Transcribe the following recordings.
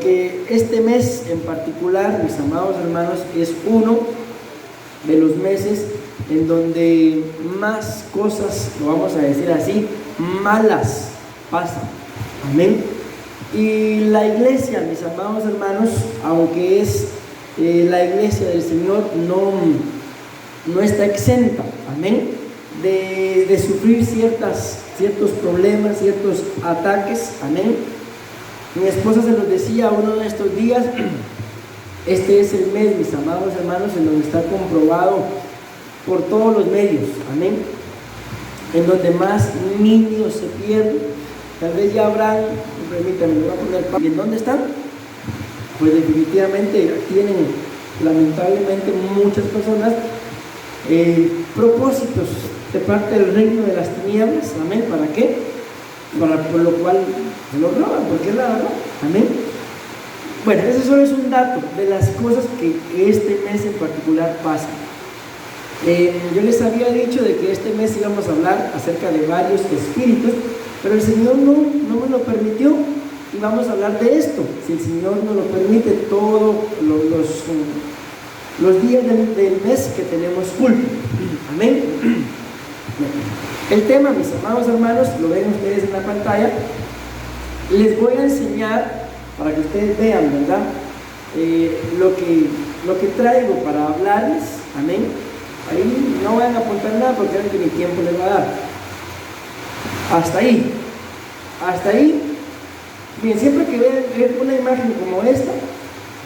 Que este mes en particular, mis amados hermanos, es uno de los meses en donde más cosas, lo vamos a decir así, malas pasan. Amén. Y la iglesia, mis amados hermanos, aunque es la iglesia del Señor, no está exenta, amén, de sufrir ciertos problemas, ciertos ataques, amén. Mi esposa se los decía uno de estos días, este es el mes, mis amados hermanos, en donde está comprobado por todos los medios, amén, en donde más niños se pierden. Tal vez ya habrán, permítanme, me voy a poner, ¿y en dónde están? Pues definitivamente tienen, lamentablemente, muchas personas propósitos de parte del reino de las tinieblas, amén. ¿Para qué? Por lo cual se lo roban, porque es la verdad, amén. Bueno, ese solo es un dato de las cosas que este mes en particular pasan. Yo les había dicho de que este mes íbamos a hablar acerca de varios espíritus, pero el Señor no me lo permitió y vamos a hablar de esto, si el Señor nos lo permite, todos los días del mes que tenemos culto, amén. El tema, mis amados hermanos, lo ven ustedes en la pantalla. Les voy a enseñar para que ustedes vean, ¿verdad? Lo que traigo para hablarles, amén. Ahí no van a apuntar nada porque creo que mi tiempo les va a dar. Hasta ahí. Bien, siempre que vean una imagen como esta,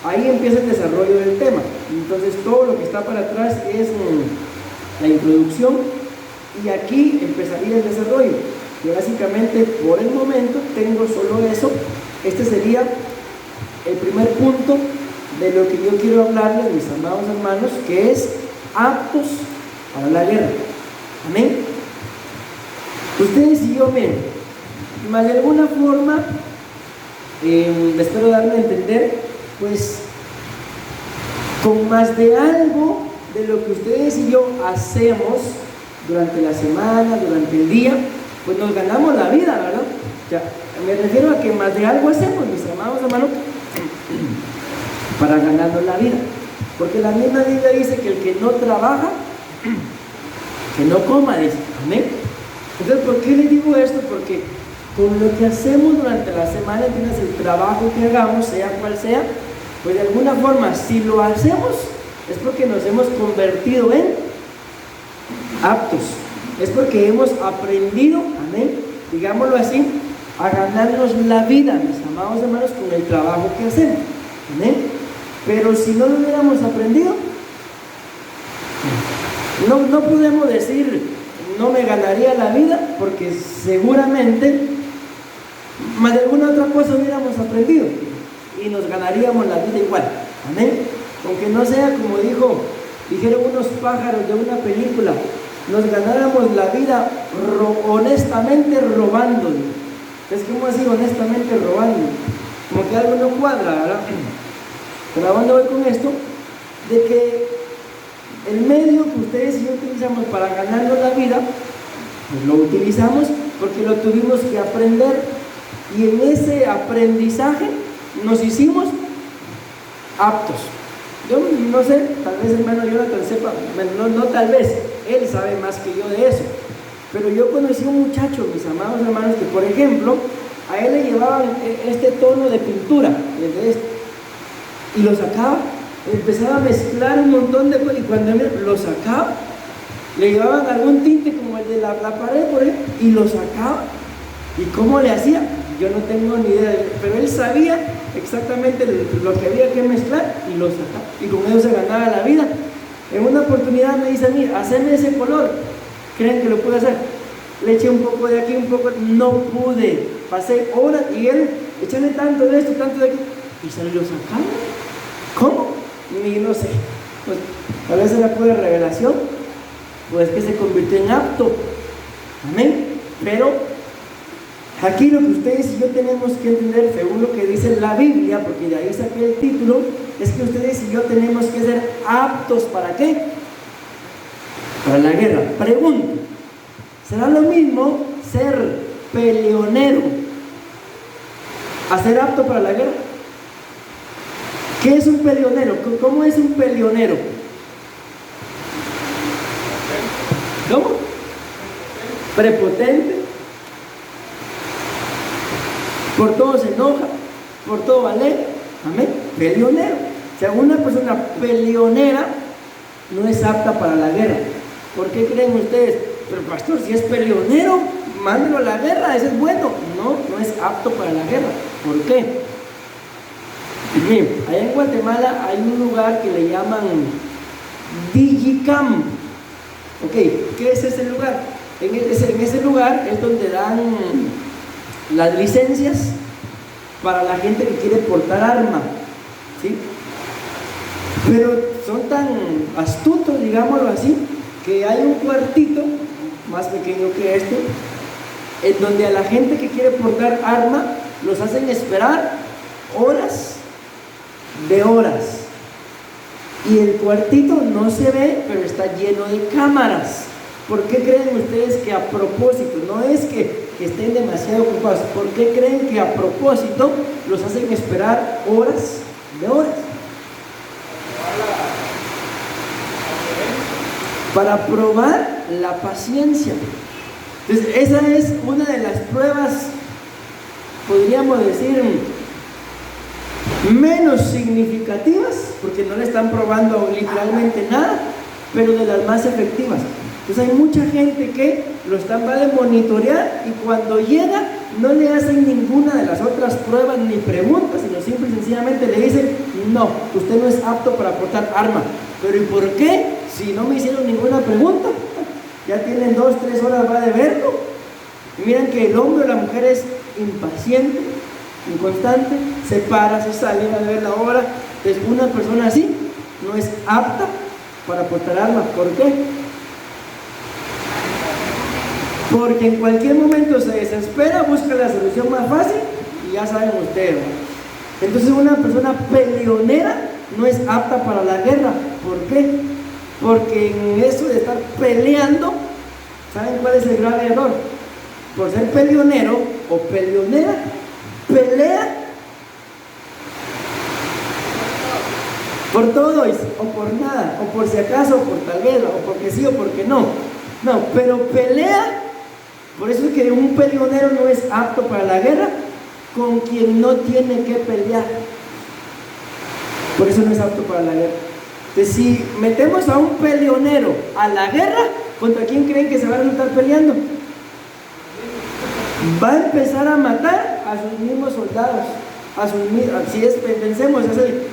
ahí empieza el desarrollo del tema. Entonces todo lo que está para atrás es la introducción. Y aquí empezaría el desarrollo. Y básicamente por el momento tengo solo eso. Este sería el primer punto de lo que yo quiero hablarles, mis amados hermanos, que es aptos para la guerra. Amén. Ustedes y yo, miren, más de alguna forma, espero darme a entender, pues con más de algo de lo que ustedes y yo hacemos durante la semana, durante el día, pues nos ganamos la vida, ¿verdad? Ya, me refiero a que más de algo hacemos, mis amados hermanos, para ganarnos la vida. Porque la misma Biblia dice que el que no trabaja, que no coma, dice, amén. Entonces, ¿por qué les digo esto? Porque con lo que hacemos durante la semana, tienes el trabajo que hagamos, sea cual sea, pues de alguna forma, si lo hacemos, es porque nos hemos convertido en aptos, es porque hemos aprendido, amén, digámoslo así, a ganarnos la vida, mis amados hermanos, con el trabajo que hacemos, amén. Pero si no lo hubiéramos aprendido, no podemos decir no me ganaría la vida, porque seguramente más de alguna otra cosa hubiéramos aprendido y nos ganaríamos la vida igual, amén. Aunque no sea como dijeron unos pájaros de una película, nos ganáramos la vida honestamente robando. Es como así, honestamente robando, como que algo no cuadra, ¿verdad? Pero ¿a dónde voy con esto? De que el medio que ustedes y yo utilizamos para ganarnos la vida, pues lo utilizamos porque lo tuvimos que aprender, y en ese aprendizaje nos hicimos aptos. Yo no sé, tal vez el hermano Jonathan sepa, no tal vez, él sabe más que yo de eso, pero yo conocí a un muchacho, mis amados hermanos, que por ejemplo, a él le llevaban este tono de pintura, y lo sacaba, empezaba a mezclar un montón de cosas, y cuando él lo sacaba, le llevaban algún tinte como el de la pared, por ejemplo, y lo sacaba. ¿Y cómo le hacía? Yo no tengo ni idea, pero él sabía exactamente lo que había que mezclar y lo sacaba, y con eso se ganaba la vida. En una oportunidad me dice: mira, haceme ese color. ¿Creen que lo pude hacer? Le eché un poco de aquí, un poco, no pude, pasé horas, y él, échale tanto de esto, tanto de aquí, y se lo sacaba. ¿Cómo? Ni no sé, pues tal vez era pura revelación, pues que se convirtió en apto, amén. Pero aquí lo que ustedes y yo tenemos que entender, según lo que dice la Biblia, porque de ahí saqué el título, es que ustedes y yo tenemos que ser aptos. ¿Para qué? Para la guerra. Pregunto, ¿será lo mismo ser peleonero a ser apto para la guerra? ¿Qué es un peleonero? ¿Cómo es un peleonero? ¿Cómo? Prepotente. Por todo se enoja, por todo vale. Amén. Peleonero. O sea, una persona peleonera no es apta para la guerra. ¿Por qué creen ustedes? Pero pastor, si es peleonero, mándelo a la guerra, ese es bueno. No, no es apto para la guerra. ¿Por qué? Miren, allá en Guatemala hay un lugar que le llaman Digicam. Ok, ¿qué es ese lugar? En ese lugar es donde dan las licencias para la gente que quiere portar arma, ¿sí? Pero son tan astutos, digámoslo así, que hay un cuartito más pequeño que este, en donde a la gente que quiere portar arma los hacen esperar horas de horas. Y el cuartito no se ve, pero está lleno de cámaras. ¿Por qué creen ustedes que a propósito? No es que estén demasiado ocupados. ¿Por qué creen que a propósito los hacen esperar horas de horas? Para probar la paciencia. Entonces, esa es una de las pruebas, podríamos decir, menos significativas, porque no le están probando literalmente nada, pero de las más efectivas. Entonces hay mucha gente que lo va a monitorear y cuando llega no le hacen ninguna de las otras pruebas ni preguntas, sino simple y sencillamente le dicen: no, usted no es apto para portar arma. Pero ¿y por qué? Si no me hicieron ninguna pregunta, ya tienen 2-3 horas va de verlo. Y miren que el hombre o la mujer es impaciente, inconstante, se para, se sale a ver la hora. Entonces una persona así no es apta para portar armas. ¿Por qué? Porque en cualquier momento se desespera, busca la solución más fácil y ya saben ustedes, ¿no? Entonces una persona peleonera no es apta para la guerra. ¿Por qué? Porque en eso de estar peleando, ¿saben cuál es el grave error? Por ser peleonero o peleonera, pelea por todo o por nada, o por si acaso, o por tal vez, o porque sí o porque no. No, pero pelea. Por eso es que un peleonero no es apto para la guerra con quien no tiene que pelear. Por eso no es apto para la guerra. Entonces, si metemos a un peleonero a la guerra, ¿contra quién creen que se van a estar peleando? Va a empezar a matar a sus mismos soldados. Pensemos,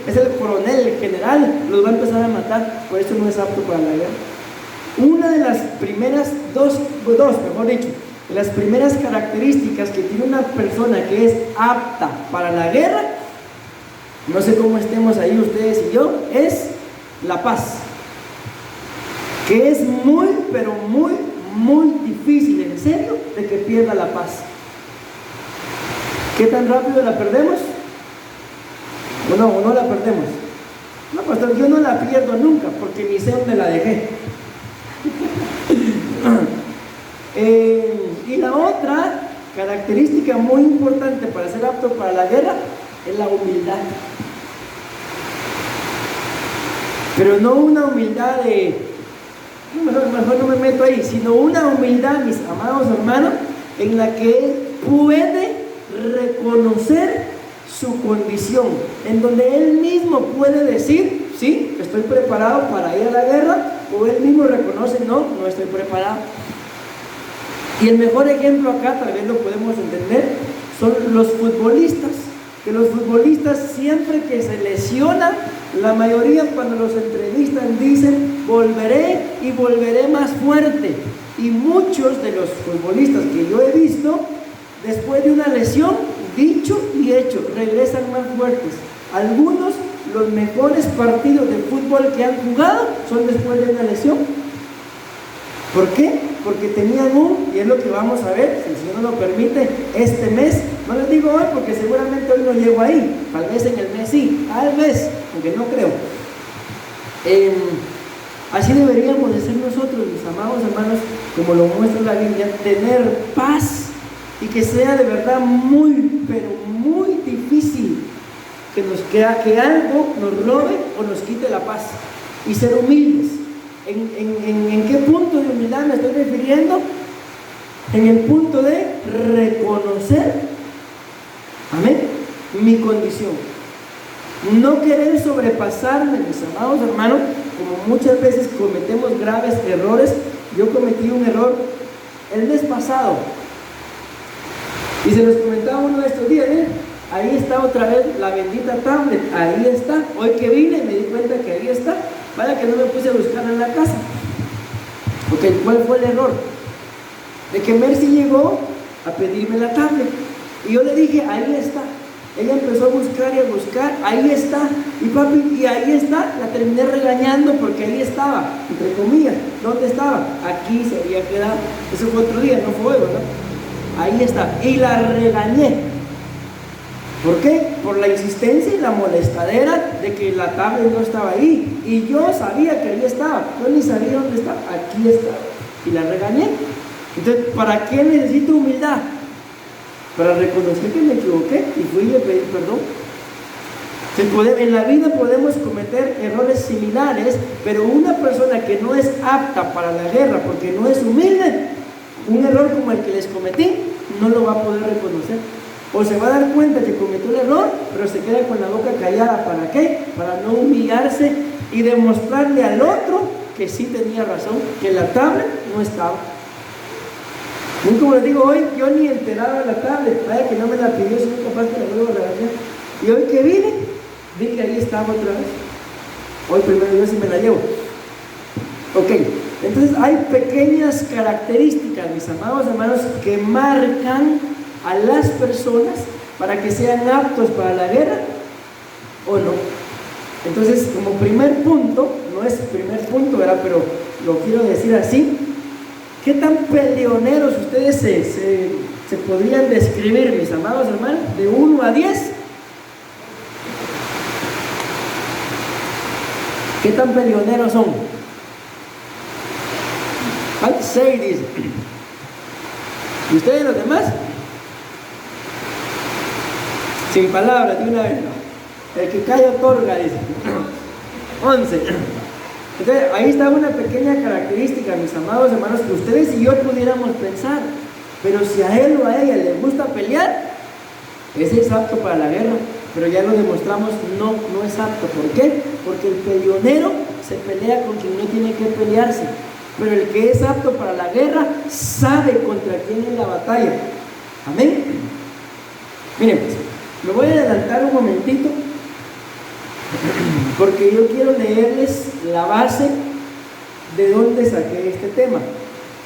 es el coronel, el general, los va a empezar a matar. Por eso no es apto para la guerra. Una de las primeras de las primeras características que tiene una persona que es apta para la guerra, no sé cómo estemos ahí ustedes y yo, es la paz. Que es muy, pero muy, muy difícil, en serio, de que pierda la paz. ¿Qué tan rápido la perdemos? ¿O no la perdemos? No, pastor, yo no la pierdo nunca, porque ni sé dónde la dejé. Y la otra característica muy importante para ser apto para la guerra es la humildad. Pero no una humildad de, mejor no me meto ahí, sino una humildad, mis amados hermanos, en la que él puede reconocer su condición, en donde él mismo puede decir: sí, estoy preparado para ir a la guerra, o él mismo reconoce: no estoy preparado. Y el mejor ejemplo acá, tal vez lo podemos entender, son los futbolistas. Que los futbolistas, siempre que se lesionan, la mayoría cuando los entrevistan dicen: volveré y volveré más fuerte. Y muchos de los futbolistas que yo he visto, después de una lesión, dicho y hecho, regresan más fuertes. Algunos, los mejores partidos de fútbol que han jugado son después de una lesión. ¿Por qué? Porque tenían y es lo que vamos a ver, si el Señor nos lo permite, este mes. No les digo hoy porque seguramente hoy no llego ahí, tal vez en el mes sí, tal vez, aunque no creo. Así deberíamos de ser nosotros, mis amados hermanos, como lo muestra la Biblia, tener paz, y que sea de verdad muy, pero muy difícil que algo nos robe o nos quite la paz. Y ser humildes. ¿En qué punto de humildad me estoy refiriendo? En el punto de reconocer, amén, mi condición. No querer sobrepasarme, mis amados hermanos, como muchas veces cometemos graves errores. Yo cometí un error el mes pasado y se los comentaba uno de estos días, ahí está otra vez la bendita tablet, ahí está. Hoy que vine me di cuenta que ahí está. Vaya que no me puse a buscarla en la casa. Ok, ¿cuál fue el error? De que Mercy llegó a pedirme la tablet y yo le dije, ahí está. Ella empezó a buscar y a buscar, ahí está. Y papi, y ahí está. La terminé regañando porque ahí estaba, entre comillas. ¿Dónde estaba? Aquí se había quedado. Eso fue otro día, no fue hoy, ¿verdad? Ahí está. Y la regañé. ¿Por qué? Por la insistencia y la molestadera de que la tablet no estaba ahí. Y yo sabía que ahí estaba. Yo ni sabía dónde estaba. Aquí estaba. Y la regañé. Entonces, ¿para qué necesito humildad? Para reconocer que me equivoqué y fui a pedir perdón. Entonces, en la vida podemos cometer errores similares, pero una persona que no es apta para la guerra porque no es humilde, un error como el que les cometí, no lo va a poder reconocer. O se va a dar cuenta que cometió el error, pero se queda con la boca callada. ¿Para qué? Para no humillarse y demostrarle al otro que sí tenía razón, que la tablet no estaba. Y como les digo, hoy yo ni enteraba de la tablet, vaya que no me la pidió, soy capaz que la vuelvo a regañar. Y hoy que vine, vi que ahí estaba otra vez. Hoy primero yo sí me la llevo. Ok, entonces hay pequeñas características, mis amados hermanos, que marcan a las personas para que sean aptos para la guerra o no. Entonces, como primer punto, no es primer punto, ¿verdad? Pero lo quiero decir así. ¿Qué tan peleoneros ustedes se podrían describir, mis amados hermanos? De 1 a 10. ¿Qué tan peleoneros son? Al 6 dice. ¿Y ustedes los demás? Sin palabras, de una vez. El que calla otorga, dice. 11. Entonces, ahí está una pequeña característica, mis amados hermanos, que ustedes y yo pudiéramos pensar. Pero si a él o a ella les gusta pelear, ese es apto para la guerra. Pero ya lo demostramos, no es apto. ¿Por qué? Porque el peleonero se pelea con quien no tiene que pelearse. Pero el que es apto para la guerra sabe contra quién es la batalla. Amén. Miren, pues, me voy a adelantar un momentito, porque yo quiero leerles la base de dónde saqué este tema.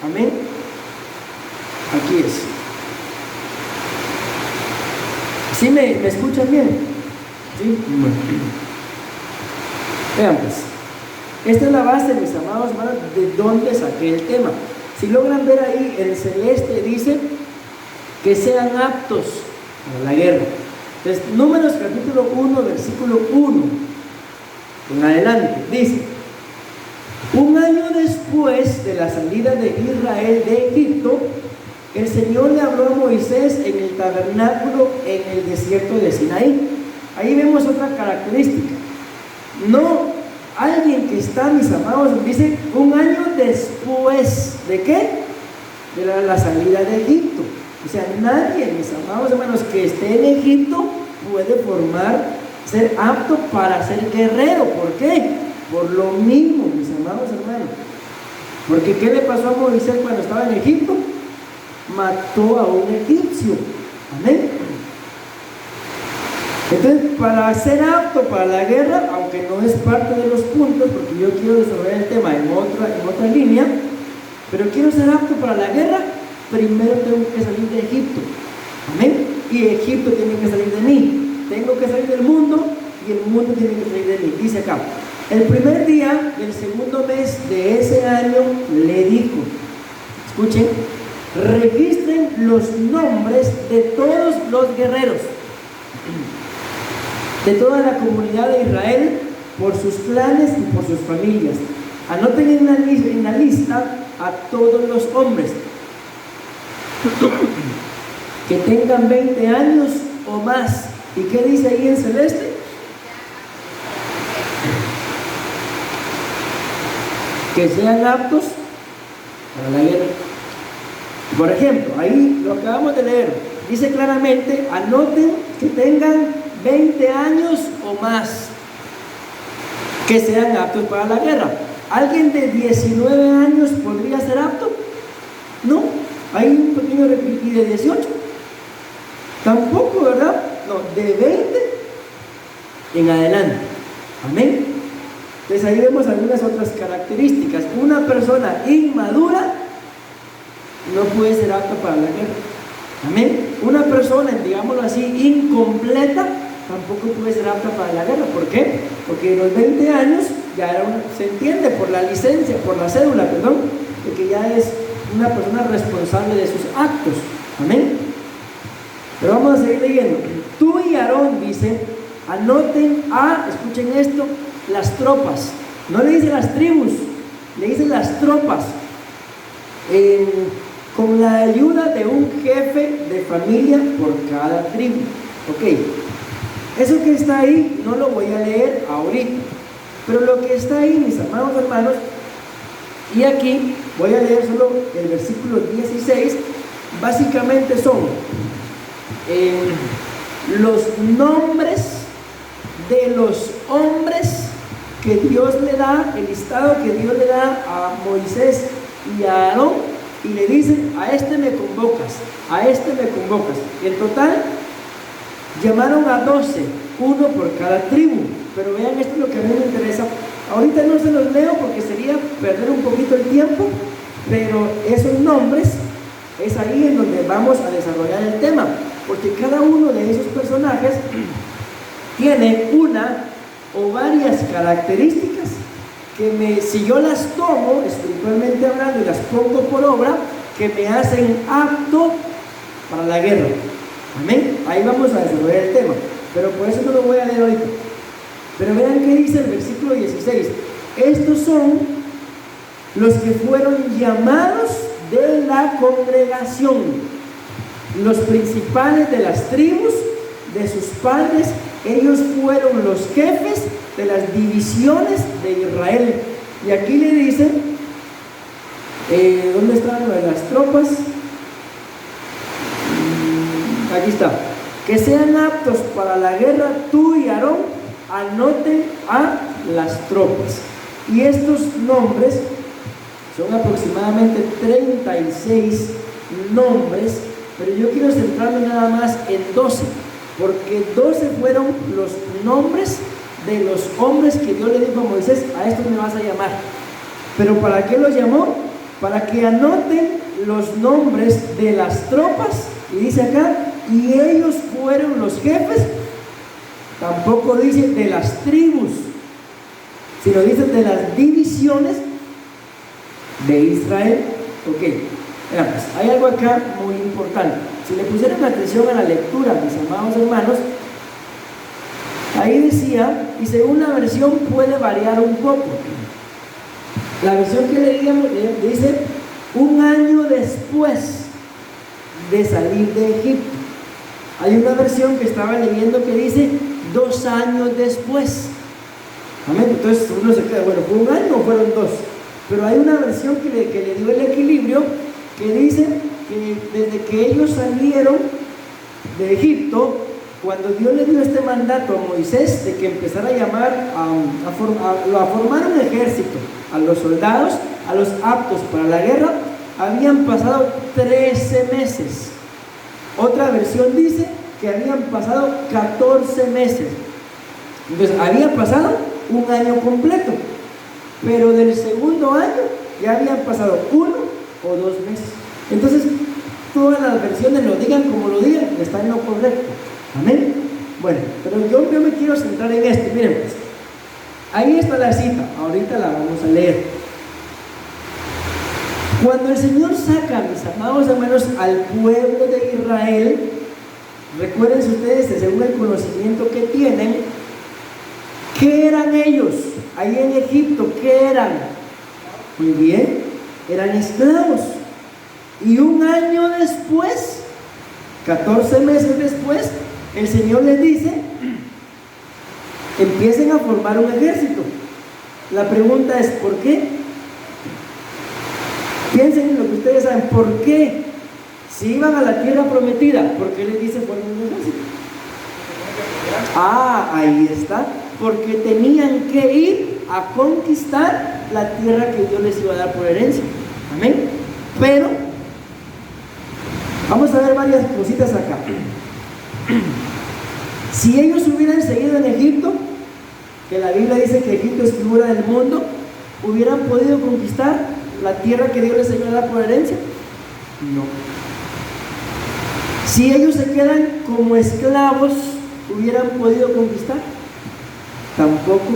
Amén. Aquí es. ¿Sí me escuchan bien? ¿Sí? Bueno. Vean pues. Esta es la base, mis amados hermanos, de dónde saqué el tema. Si logran ver ahí, en celeste dice que sean aptos para la guerra. Entonces, Números capítulo 1, versículo 1 en adelante, dice: un año después de la salida de Israel de Egipto, el Señor le habló a Moisés en el tabernáculo en el desierto de Sinaí. Ahí vemos otra característica. No alguien que está, mis amados, dice un año después ¿de qué? De la salida de Egipto. O sea, nadie, mis amados hermanos, que esté en Egipto puede ser apto para ser guerrero. ¿Por qué? Por lo mismo, mis amados hermanos. Porque ¿qué le pasó a Moisés cuando estaba en Egipto? Mató a un egipcio. Amén. Entonces, para ser apto para la guerra, aunque no es parte de los puntos, porque yo quiero desarrollar el tema en otra línea, pero quiero ser apto para la guerra, primero tengo que salir de Egipto. Amén. Y Egipto tiene que salir de mí. Tengo que salir del mundo y el mundo tiene que salir de mí. Dice acá: el primer día del segundo mes de ese año le dijo, escuchen, registren los nombres de todos los guerreros de toda la comunidad de Israel por sus clanes y por sus familias. Anoten en la lista a todos los hombres que tengan 20 años o más. ¿Y qué dice ahí en celeste? que sean aptos para la guerra. Por ejemplo, ahí lo acabamos de leer, dice claramente, anoten que tengan 20 años o más, que sean aptos para la guerra. ¿Alguien de 19 años podría ser apto? No, hay un pequeño requisito. ¿Y de 18? Tampoco, ¿verdad? No, de 20 en adelante. Amén. Entonces ahí vemos algunas otras características. Una persona inmadura no puede ser apta para la guerra. Amén. Una persona, digámoslo así, incompleta, tampoco puede ser apta para la guerra. ¿Por qué? Porque a los 20 años ya era se entiende por la licencia, por la cédula, perdón, de que ya es una persona responsable de sus actos. Amén. Pero vamos a seguir leyendo. Tú y Aarón, dice, anoten escuchen esto, las tropas. No le dice las tribus, le dice las tropas. Con la ayuda de un jefe de familia por cada tribu. Ok, eso que está ahí no lo voy a leer ahorita, pero lo que está ahí, mis amados hermanos, y aquí voy a leer solo el versículo 16, básicamente son los nombres de los hombres que Dios le da, el listado que Dios le da a Moisés y a Aarón, y le dicen, a este me convocas, a este me convocas. Y en total llamaron a 12, uno por cada tribu. Pero vean, esto es lo que a mí me interesa. Ahorita no se los leo porque sería perder un poquito el tiempo, pero esos nombres es ahí en donde vamos a desarrollar el tema, porque cada uno de esos personajes tiene una o varias características que si yo las tomo espiritualmente hablando y las pongo por obra, que me hacen apto para la guerra. Amén. Ahí vamos a desarrollar el tema, pero por eso no lo voy a leer ahorita. Pero vean qué dice el versículo 16. Estos son los que fueron llamados de la congregación, los principales de las tribus de sus padres. Ellos fueron los jefes de las divisiones de Israel. Y aquí le dicen, ¿dónde están las tropas? Aquí está. Que sean aptos para la guerra, tú y Aarón, anoten a las tropas. Y estos nombres son aproximadamente 36 nombres, pero yo quiero centrarme nada más en 12, porque 12 fueron los nombres de los hombres que Dios le dijo a Moisés, a estos me vas a llamar. Pero ¿para qué los llamó? Para que anoten los nombres de las tropas, y dice acá, y ellos fueron los jefes. Tampoco dice de las tribus, sino dice de las divisiones de Israel. Ok, veamos, hay algo acá muy importante. Si le pusieran atención a la lectura, mis amados hermanos, ahí decía, y según la versión puede variar un poco. La versión que leíamos dice, un año después de salir de Egipto. Hay una versión que estaba leyendo que dice 2 años después. Amén. Entonces uno se queda, bueno, ¿fue un año o fueron 2? Pero hay una versión que le dio el equilibrio, que dice que desde que ellos salieron de Egipto, cuando Dios le dio este mandato a Moisés de que empezara a llamar a formar un ejército, a los soldados, a los aptos para la guerra, habían pasado 13 meses. Otra versión dice que habían pasado 14 meses. Entonces había pasado un año completo, pero del segundo año ya habían pasado 1 o 2 meses. Entonces todas las versiones, lo digan como lo digan, están en lo correcto. Amén. Bueno, pero yo me quiero centrar en esto. Miren, pues, ahí está la cita, ahorita la vamos a leer. Cuando el Señor saca, mis amados hermanos, al pueblo de Israel, recuerden ustedes, según el conocimiento que tienen, ¿qué eran ellos ahí en Egipto? ¿Qué eran? Muy bien, eran esclavos. Y un año después, 14 meses después, el Señor les dice, empiecen a formar un ejército. La pregunta es, ¿por qué? Piensen en lo que ustedes saben. ¿Por qué? Si iban a la tierra prometida, ¿por qué les dice formen un ejército? Ahí está. Porque tenían que ir a conquistar la tierra que Dios les iba a dar por herencia. Amén. Pero vamos a ver varias cositas acá. Si ellos hubieran seguido en Egipto, que la Biblia dice que Egipto es figura del mundo, ¿hubieran podido conquistar la tierra que Dios les iba a dar por herencia? No. Si ellos se quedan como esclavos, ¿hubieran podido conquistar? Tampoco.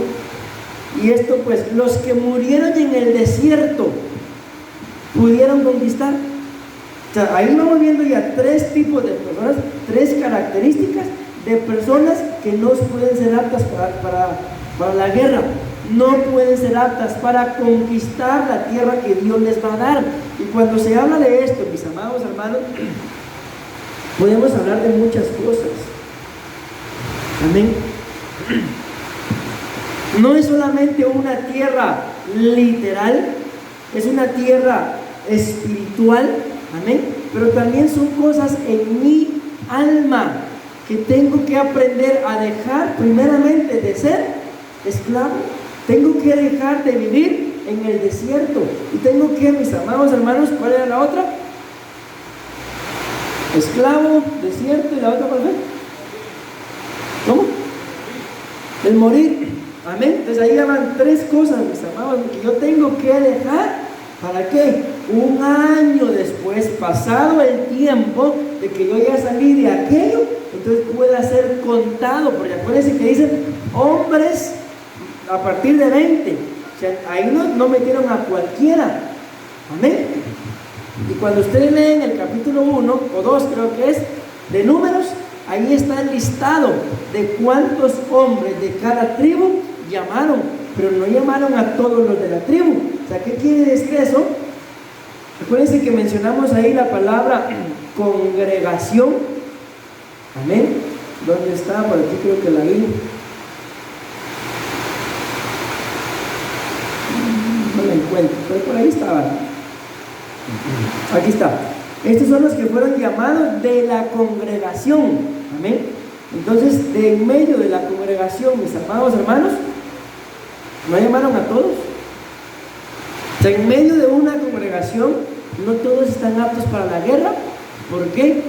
Y esto pues, los que murieron en el desierto, ¿pudieron conquistar? O sea, ahí vamos viendo ya tres tipos de personas, tres características de personas que no pueden ser aptas para la guerra, no pueden ser aptas para conquistar la tierra que Dios les va a dar. Y cuando se habla de esto, mis amados hermanos, podemos hablar de muchas cosas. Amén. No es solamente una tierra literal, es una tierra espiritual, amén, pero también son cosas en mi alma que tengo que aprender a dejar primeramente de ser esclavo. Tengo que dejar de vivir en el desierto y tengo que, mis amados hermanos, ¿cuál era la otra? Esclavo, desierto, y la otra, ¿cuál fue? ¿Cómo? El morir. Amén. Entonces ahí van tres cosas, mis amados, que yo tengo que dejar. ¿Para qué? Un año después, pasado el tiempo de que yo ya salí de aquello, entonces pueda ser contado, porque acuérdense que dicen hombres a partir de 20. O sea, ahí no metieron a cualquiera. Amén. Y cuando ustedes leen el capítulo 1 o 2, creo que es, de Números, ahí está el listado de cuántos hombres de cada tribu llamaron, pero no llamaron a todos los de la tribu. O sea, ¿qué quiere decir eso? Acuérdense que mencionamos ahí la palabra congregación. Amén. ¿Dónde está? Por aquí creo que la vi. No la encuentro, pero por ahí estaba. Aquí está. Estos son los que fueron llamados de la congregación. Amén. Entonces, de en medio de la congregación, mis amados hermanos, ¿no llamaron a todos? O sea, en medio de una congregación, no todos están aptos para la guerra. ¿Por qué?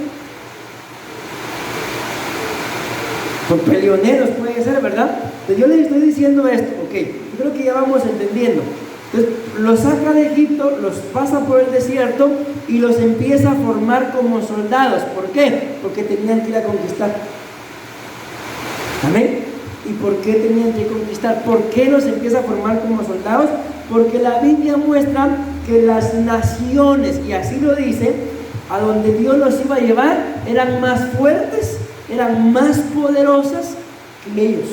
Por peleoneros puede ser, ¿verdad? Entonces yo les estoy diciendo esto, ok, yo creo que ya vamos entendiendo. Entonces los saca de Egipto, los pasa por el desierto y los empieza a formar como soldados. ¿Por qué? Porque tenían que ir a conquistar. Amén. ¿Y por qué tenían que conquistar? ¿Por qué los empieza a formar como soldados? Porque la Biblia muestra que las naciones, y así lo dice, a donde Dios los iba a llevar, eran más fuertes, eran más poderosas que ellos.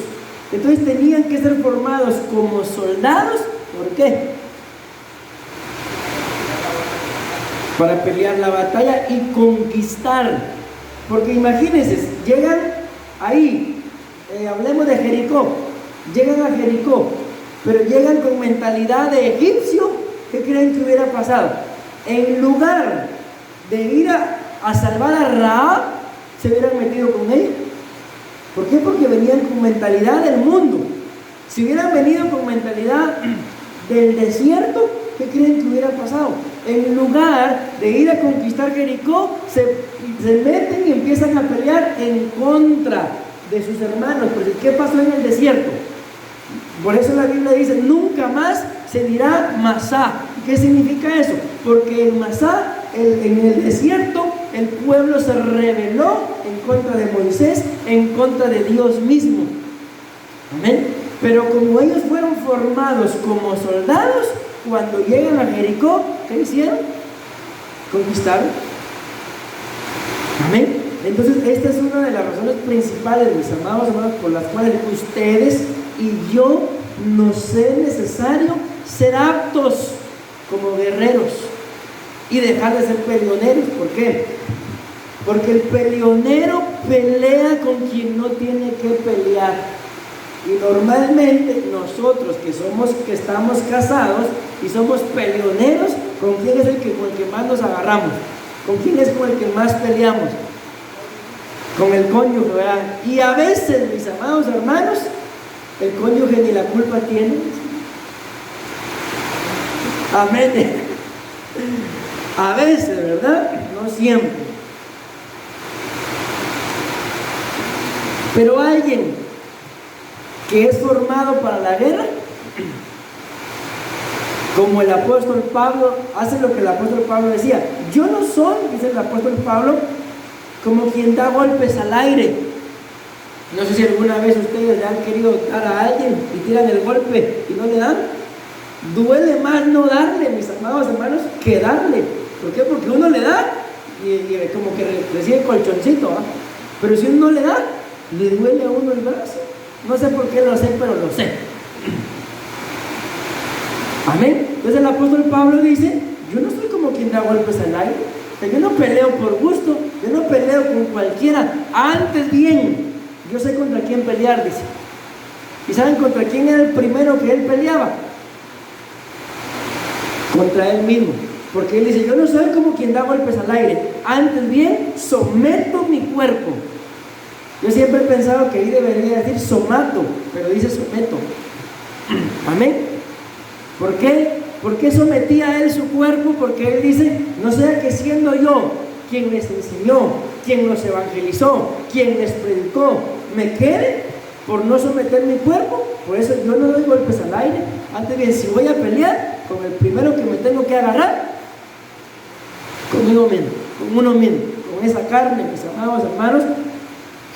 Entonces tenían que ser formados como soldados. ¿Por qué? Para pelear la batalla y conquistar. Porque imagínense, llegan ahí, hablemos de Jericó, llegan a Jericó, pero llegan con mentalidad de egipcio. ¿Qué creen que hubiera pasado? En lugar de ir a salvar a Rahab, se hubieran metido con ella. ¿Por qué? Porque venían con mentalidad del mundo. Si hubieran venido con mentalidad del desierto, ¿qué creen que hubiera pasado? En lugar de ir a conquistar Jericó, se meten y empiezan a pelear en contra de sus hermanos. Porque ¿qué pasó en el desierto? Por eso la Biblia dice, nunca más se dirá Masá. ¿Qué significa eso? Porque en Masá, en el desierto, el pueblo se rebeló en contra de Moisés, en contra de Dios mismo. Amén. Pero como ellos fueron formados como soldados, cuando llegan a Jericó, ¿qué hicieron? Conquistaron. Amén. Entonces esta es una de las razones principales, mis amados hermanos, por las cuales ustedes y yo nos es necesario ser aptos como guerreros y dejar de ser peleoneros. ¿Por qué? Porque el peleonero pelea con quien no tiene que pelear. Y normalmente nosotros que estamos casados y somos peleoneros, ¿con quién es con el que más nos agarramos? ¿Con quién es con el que más peleamos? Con el cónyuge, ¿verdad? Y a veces, mis amados hermanos, el cónyuge ni la culpa tiene. Amén. A veces, ¿verdad? No siempre. Pero alguien que es formado para la guerra, como el apóstol Pablo, hace lo que el apóstol Pablo decía. Yo no soy, dice el apóstol Pablo, como quien da golpes al aire. No sé si alguna vez ustedes le han querido dar a alguien y tiran el golpe y no le dan. Duele más no darle, mis amados hermanos, que darle. ¿Por qué? Porque uno le da y como que recibe colchoncito, ¿eh? Pero si uno no le da, le duele a uno el brazo. No sé por qué lo sé, pero lo sé. Amén. Entonces el apóstol Pablo dice, yo no soy como quien da golpes al aire. O sea, yo no peleo por gusto, yo no peleo con cualquiera. Antes bien, yo sé contra quién pelear, dice. ¿Y saben contra quién era el primero que él peleaba? Contra él mismo. Porque él dice, yo no soy como quien da golpes al aire. Antes bien, someto mi cuerpo. Yo siempre he pensado que ahí debería decir somato, pero dice someto. Amén. ¿Por qué? ¿Por qué sometía a él su cuerpo? Porque él dice, no sea que siendo yo quien les enseñó, quien los evangelizó, quien les predicó, me quede por no someter mi cuerpo. Por eso yo no doy golpes al aire. Antes bien, si voy a pelear con el primero que me tengo que agarrar, conmigo mismo, con uno mismo, con esa carne, mis amados hermanos,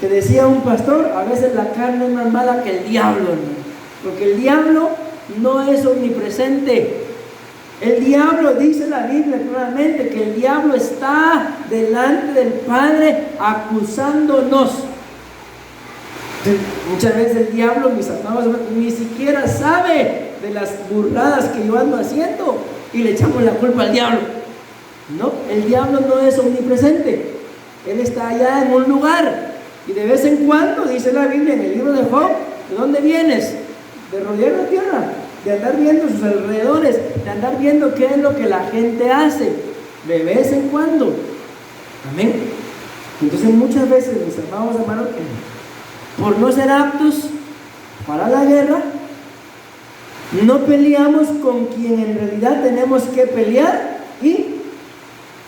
que decía un pastor, a veces la carne es más mala que el diablo, hermano, porque el diablo no es omnipresente. El diablo, dice la Biblia claramente, que el diablo está delante del Padre acusándonos. Muchas veces el diablo, mis amados hermanos, ni siquiera sabe de las burradas que yo ando haciendo y le echamos la culpa al diablo. No, el diablo no es omnipresente. Él está allá en un lugar y de vez en cuando, dice la Biblia en el libro de Job, ¿de dónde vienes? De rodear la tierra, de andar viendo sus alrededores, de andar viendo qué es lo que la gente hace, de vez en cuando. Amén. Entonces muchas veces, mis amados hermanos, por no ser aptos para la guerra, no peleamos con quien en realidad tenemos que pelear y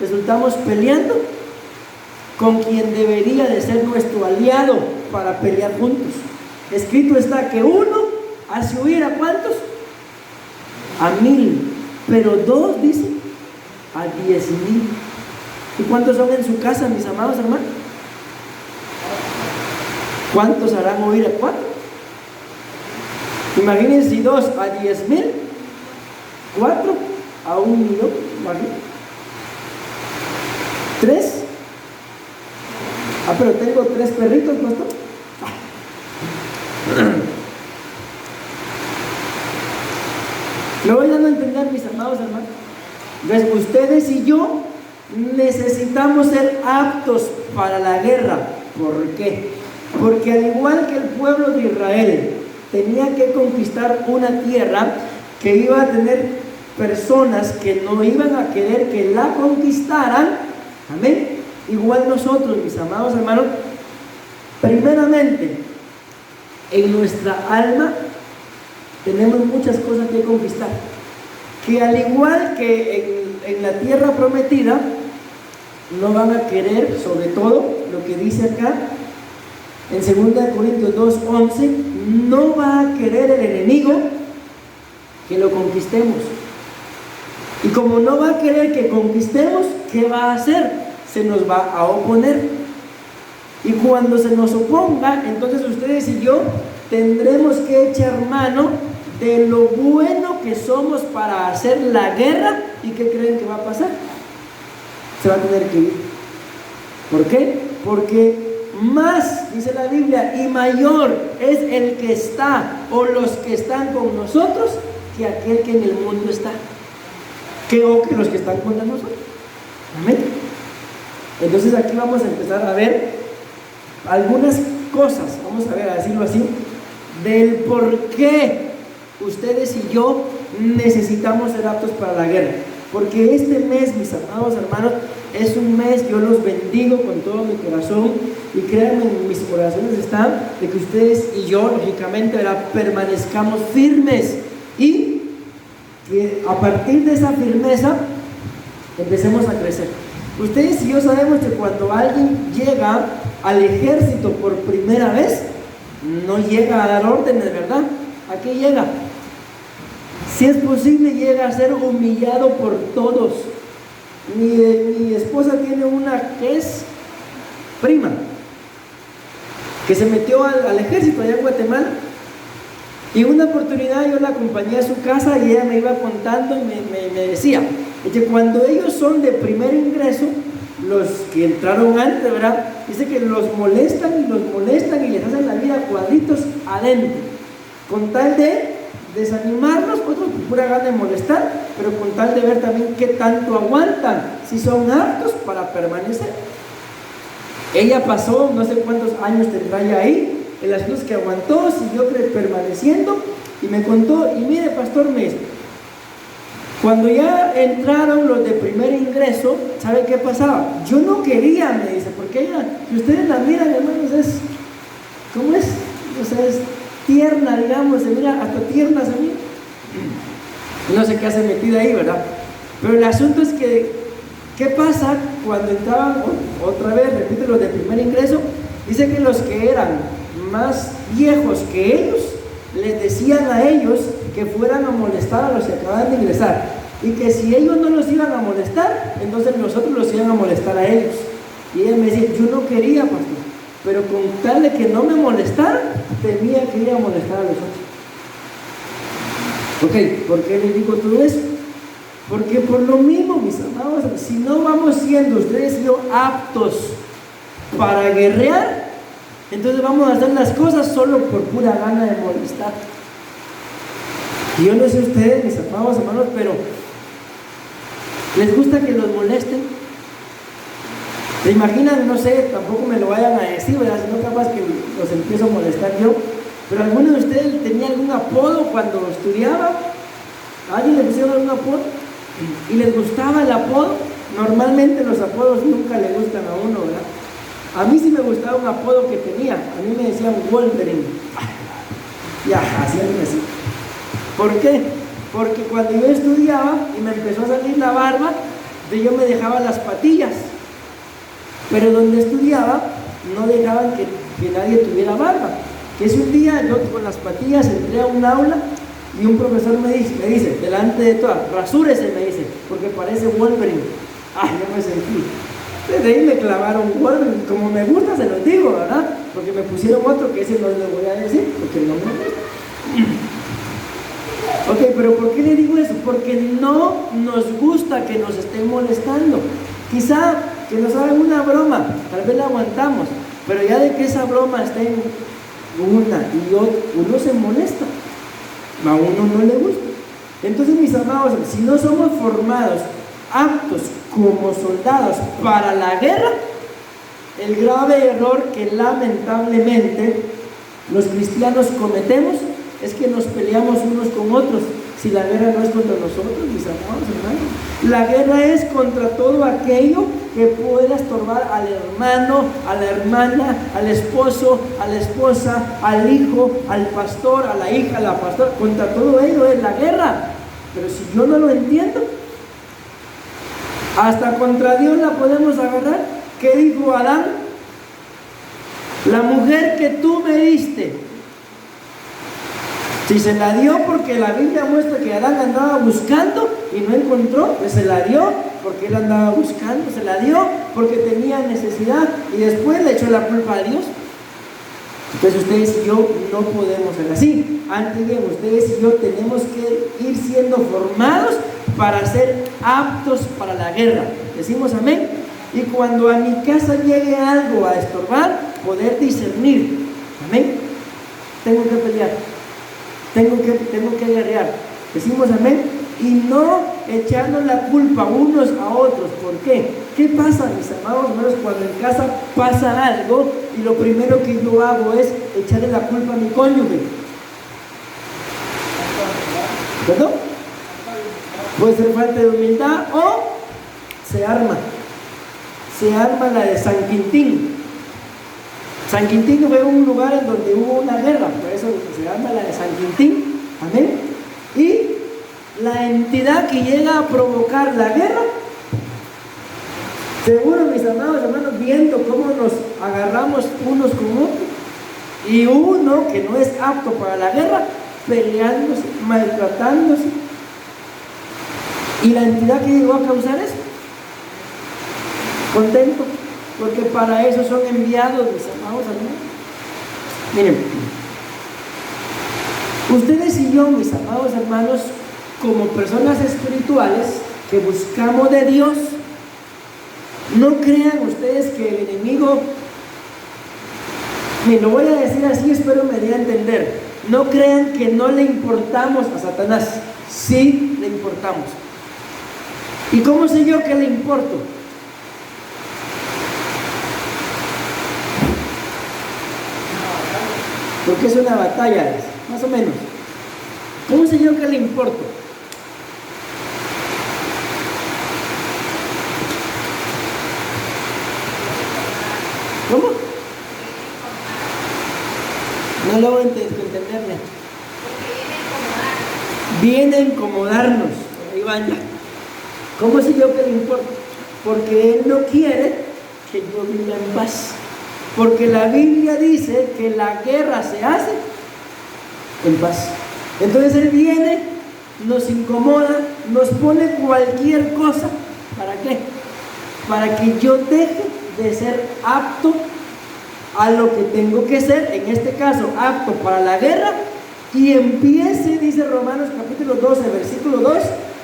resultamos peleando con quien debería de ser nuestro aliado para pelear juntos. Escrito está que uno hace huir a ¿cuántos? A 1000, pero dos, dice, a 10,000. ¿Y cuántos son en su casa, mis amados hermanos? ¿Cuántos harán huir a 4? Imagínense si 2 a 10,000, 4 a 1 millón, imagínense. 3. Pero tengo 3 perritos, pastor. ¿Me voy dando a entender, mis amados hermanos? Entonces, ustedes y yo necesitamos ser aptos para la guerra. ¿Por qué? Porque al igual que el pueblo de Israel tenía que conquistar una tierra que iba a tener personas que no iban a querer que la conquistaran, amén, igual nosotros, mis amados hermanos, primeramente en nuestra alma tenemos muchas cosas que conquistar, que al igual que en la tierra prometida no van a querer, sobre todo lo que dice acá en 2 Corintios 2:11, no va a querer el enemigo que lo conquistemos. Y como no va a querer que conquistemos, ¿qué va a hacer? Se nos va a oponer. Y cuando se nos oponga, entonces ustedes y yo tendremos que echar mano de lo bueno que somos para hacer la guerra. ¿Y qué creen que va a pasar? Se va a tener que ir. ¿Por qué? Porque más, dice la Biblia, y mayor es el que está o los que están con nosotros que aquel que en el mundo está, que los que están contra nosotros. Amén. Entonces aquí vamos a empezar a ver algunas cosas, vamos a ver, a decirlo así, del por qué ustedes y yo necesitamos ser aptos para la guerra. Porque este mes, mis amados hermanos, es un mes, yo los bendigo con todo mi corazón, y créanme, mis oraciones están de que ustedes y yo, lógicamente, ¿verdad?, permanezcamos firmes, y que a partir de esa firmeza empecemos a crecer. Ustedes y yo sabemos que cuando alguien llega al ejército por primera vez, no llega a dar órdenes, ¿verdad? ¿A qué llega? Si es posible, llega a ser humillado por todos. Mi esposa tiene una que es prima, que se metió al ejército allá en Guatemala, y una oportunidad yo la acompañé a su casa y ella me iba contando y me decía que cuando ellos son de primer ingreso, los que entraron antes, ¿verdad?, dice que los molestan y les hacen la vida cuadritos adentro, con tal de desanimarlos, otros por pura gana de molestar, pero con tal de ver también qué tanto aguantan, si son aptos para permanecer. Ella pasó no sé cuántos años tendrá ya ahí. El asunto es que aguantó, siguió permaneciendo, y me contó, y mire, pastor, me dice, cuando ya entraron los de primer ingreso, ¿sabe qué pasaba? Yo no quería, me dice, porque ella, si ustedes la miran, hermanos, ¿cómo es? O sea, es tierna, digamos, se mira, hasta tierna se mira. No sé qué hace metida ahí, ¿verdad? Pero el asunto es que, ¿qué pasa cuando entraban, otra vez, repite, los de primer ingreso? Dice que los que eran más viejos que ellos, les decían a ellos que fueran a molestar a los que acaban de ingresar, y que si ellos no los iban a molestar, entonces nosotros los iban a molestar a ellos. Y ella me decía, yo no quería, pastor, pero con tal de que no me molestaran, temía que iba a molestar a los otros. Ok, ¿por qué les digo todo eso? Porque por lo mismo, mis amados, si no vamos siendo ustedes y yo aptos para guerrear, entonces vamos a hacer las cosas solo por pura gana de molestar. Y yo no sé ustedes, mis amados hermanos, pero ¿les gusta que los molesten? ¿Se imaginan? No sé, tampoco me lo vayan a decir, ¿verdad? Si no, capaz que los empiezo a molestar yo. Pero ¿alguno de ustedes tenía algún apodo cuando estudiaba? ¿A alguien le pusieron algún apodo? ¿Y les gustaba el apodo? Normalmente los apodos nunca le gustan a uno, ¿verdad? A mí sí me gustaba un apodo que tenía. A mí me decían Wolverine. Ya, así así. ¿Por qué? Porque cuando yo estudiaba y me empezó a salir la barba, yo me dejaba las patillas. Pero donde estudiaba no dejaban que nadie tuviera barba. Que si un día yo con las patillas entré a un aula y un profesor me dice, delante de todas, rasúrese, me dice, porque parece Wolverine. Yo me sentí. Desde ahí me clavaron Wolverine, como me gusta se los digo, ¿verdad? Porque me pusieron otro que ese no les voy a decir, porque no me gusta. Ok, pero ¿por qué le digo eso? Porque no nos gusta que nos estén molestando. Quizá que nos hagan una broma, tal vez la aguantamos, pero ya de que esa broma esté en una y otra, uno se molesta, a uno no le gusta. Entonces, mis amados, si no somos formados, aptos como soldados para la guerra, el grave error que lamentablemente los cristianos cometemos es que nos peleamos unos con otros. Si la guerra no es contra nosotros, mis amados hermanos, la guerra es contra todo aquello que pueda estorbar al hermano, a la hermana, al esposo, a la esposa, al hijo, al pastor, a la hija, a la pastora. Contra todo ello es la guerra. Pero si yo no lo entiendo, hasta contra Dios la podemos agarrar. ¿Qué dijo Adán? La mujer que tú me diste, si se la dio porque la Biblia muestra que Adán andaba buscando y no encontró, pues se la dio porque él andaba buscando, se la dio porque tenía necesidad y después le echó la culpa a Dios. Entonces ustedes y yo no podemos ser así. Antes bien, ustedes y yo tenemos que ir siendo formados para ser aptos para la guerra. Decimos amén. Y cuando a mi casa llegue algo a estorbar, poder discernir. Amén. Tengo que pelear. Tengo que guerrear. Decimos amén. Y no echarnos la culpa unos a otros. ¿Por qué? ¿Qué pasa, mis amados hermanos, cuando en casa pasa algo y lo primero que yo hago es echarle la culpa a mi cónyuge? ¿Perdón? Puede ser falta de humildad o se arma la de San Quintín. San Quintín fue un lugar en donde hubo una guerra, por eso se arma la de San Quintín, amén. Y la entidad que llega a provocar la guerra, seguro mis amados hermanos, viendo cómo nos agarramos unos con otros, y uno que no es apto para la guerra, peleándose, maltratándose, y la entidad que llegó a causar eso, contento, porque para eso son enviados, mis amados hermanos. Miren, ustedes y yo, mis amados hermanos, como personas espirituales que buscamos de Dios, no crean ustedes que el enemigo, me lo voy a decir así, espero me dé a entender, no crean que no le importamos a Satanás, sí le importamos. ¿Y cómo sé yo que le importo? Porque es una batalla, más o menos. ¿Cómo sé yo que le importo? ¿Cómo? No logro entenderle. Viene a incomodarnos. Ahí van ya. ¿Cómo sé yo que le importa? Porque Él no quiere que yo viva en paz. Porque la Biblia dice que la guerra se hace en paz. Entonces Él viene, nos incomoda, nos pone cualquier cosa. ¿Para qué? Para que yo deje de ser apto a lo que tengo que ser, en este caso apto para la guerra, y empiece, dice Romanos capítulo 12, versículo 2,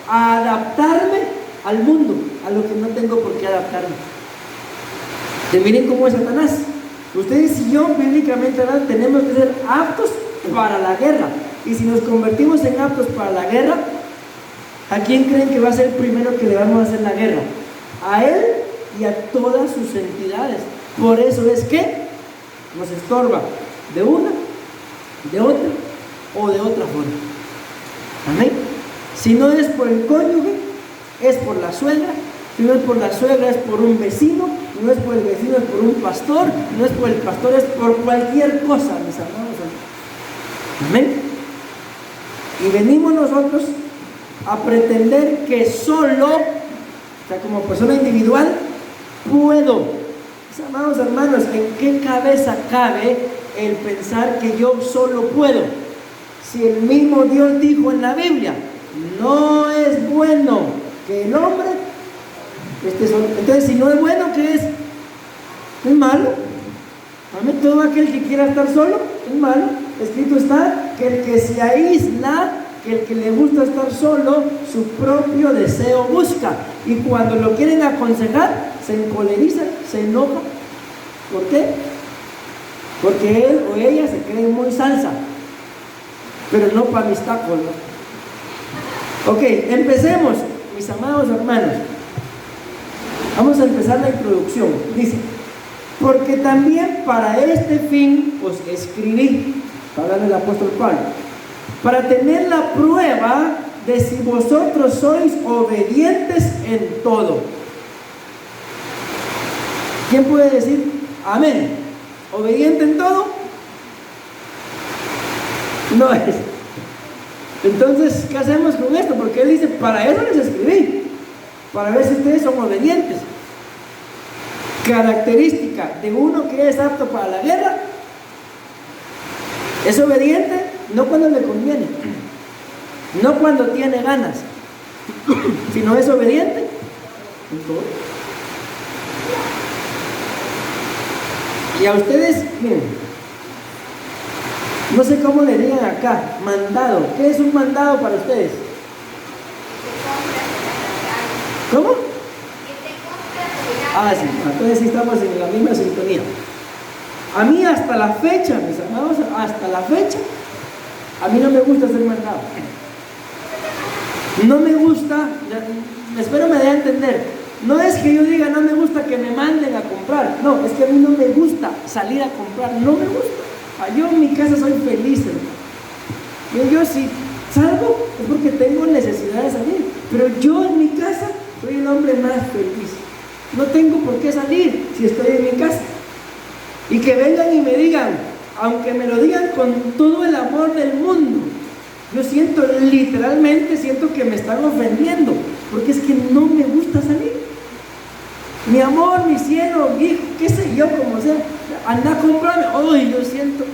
a adaptarme al mundo, a lo que no tengo por qué adaptarme. Y miren cómo es Satanás. Ustedes y yo, bíblicamente hablando, tenemos que ser aptos para la guerra. Y si nos convertimos en aptos para la guerra, ¿a quién creen que va a ser el primero que le vamos a hacer la guerra? A él y a todas sus entidades. Por eso es que nos estorba de una, de otra o de otra forma. Amén. Si no es por el cónyuge, es por la suegra. Si no es por la suegra, es por un vecino. No es por el vecino, es por un pastor. No es por el pastor, es por cualquier cosa, mis hermanos. Amén. Y venimos nosotros a pretender que solo, o sea, como persona individual, puedo. Mis amados hermanos, ¿en qué cabeza cabe el pensar que yo solo puedo? Si el mismo Dios dijo en la Biblia, no es bueno que el hombre esté solo. Entonces, si no es bueno, ¿qué es? Es malo. Amén. Todo aquel que quiera estar solo es malo. Escrito está que el que se aísla, que el que le gusta estar solo, su propio deseo busca. Y cuando lo quieren aconsejar, se encoleriza, se enoja. ¿Por qué? Porque él o ella se creen muy salsa, pero no para mis tacos, ¿no? Ok, empecemos, mis amados hermanos. Vamos a empezar la introducción. Dice, porque también para este fin os escribí, hablando el apóstol Pablo, para tener la prueba de si vosotros sois obedientes en todo. ¿Quién puede decir amén? ¿Obediente en todo? No es. Entonces, ¿qué hacemos con esto? Porque él dice, para eso les escribí, para ver si ustedes son obedientes. Característica de uno que es apto para la guerra: es obediente, no cuando le conviene, no cuando tiene ganas, sino es obediente en todo. Y a ustedes, miren, no sé cómo le digan acá, mandado. ¿Qué es un mandado para ustedes? ¿Cómo? Ah, sí, entonces sí estamos en la misma sintonía. A mí hasta la fecha, mis amados, hasta la fecha, a mí no me gusta ser mandado. No me gusta, espero me dé a entender. No es que yo diga no me gusta que me manden a comprar, no, es que a mí no me gusta salir a comprar, no me gusta. Yo en mi casa soy feliz, hermano. Yo si salgo es porque tengo necesidad de salir. Pero yo en mi casa soy el hombre más feliz. No tengo por qué salir si estoy en mi casa. Y que vengan y me digan, aunque me lo digan con todo el amor del mundo, yo siento, literalmente siento que me están ofendiendo, porque es que no me gusta salir. Mi amor, mi cielo, mi hijo, qué sé yo, como sea, anda a comprarme. Hoy yo siento,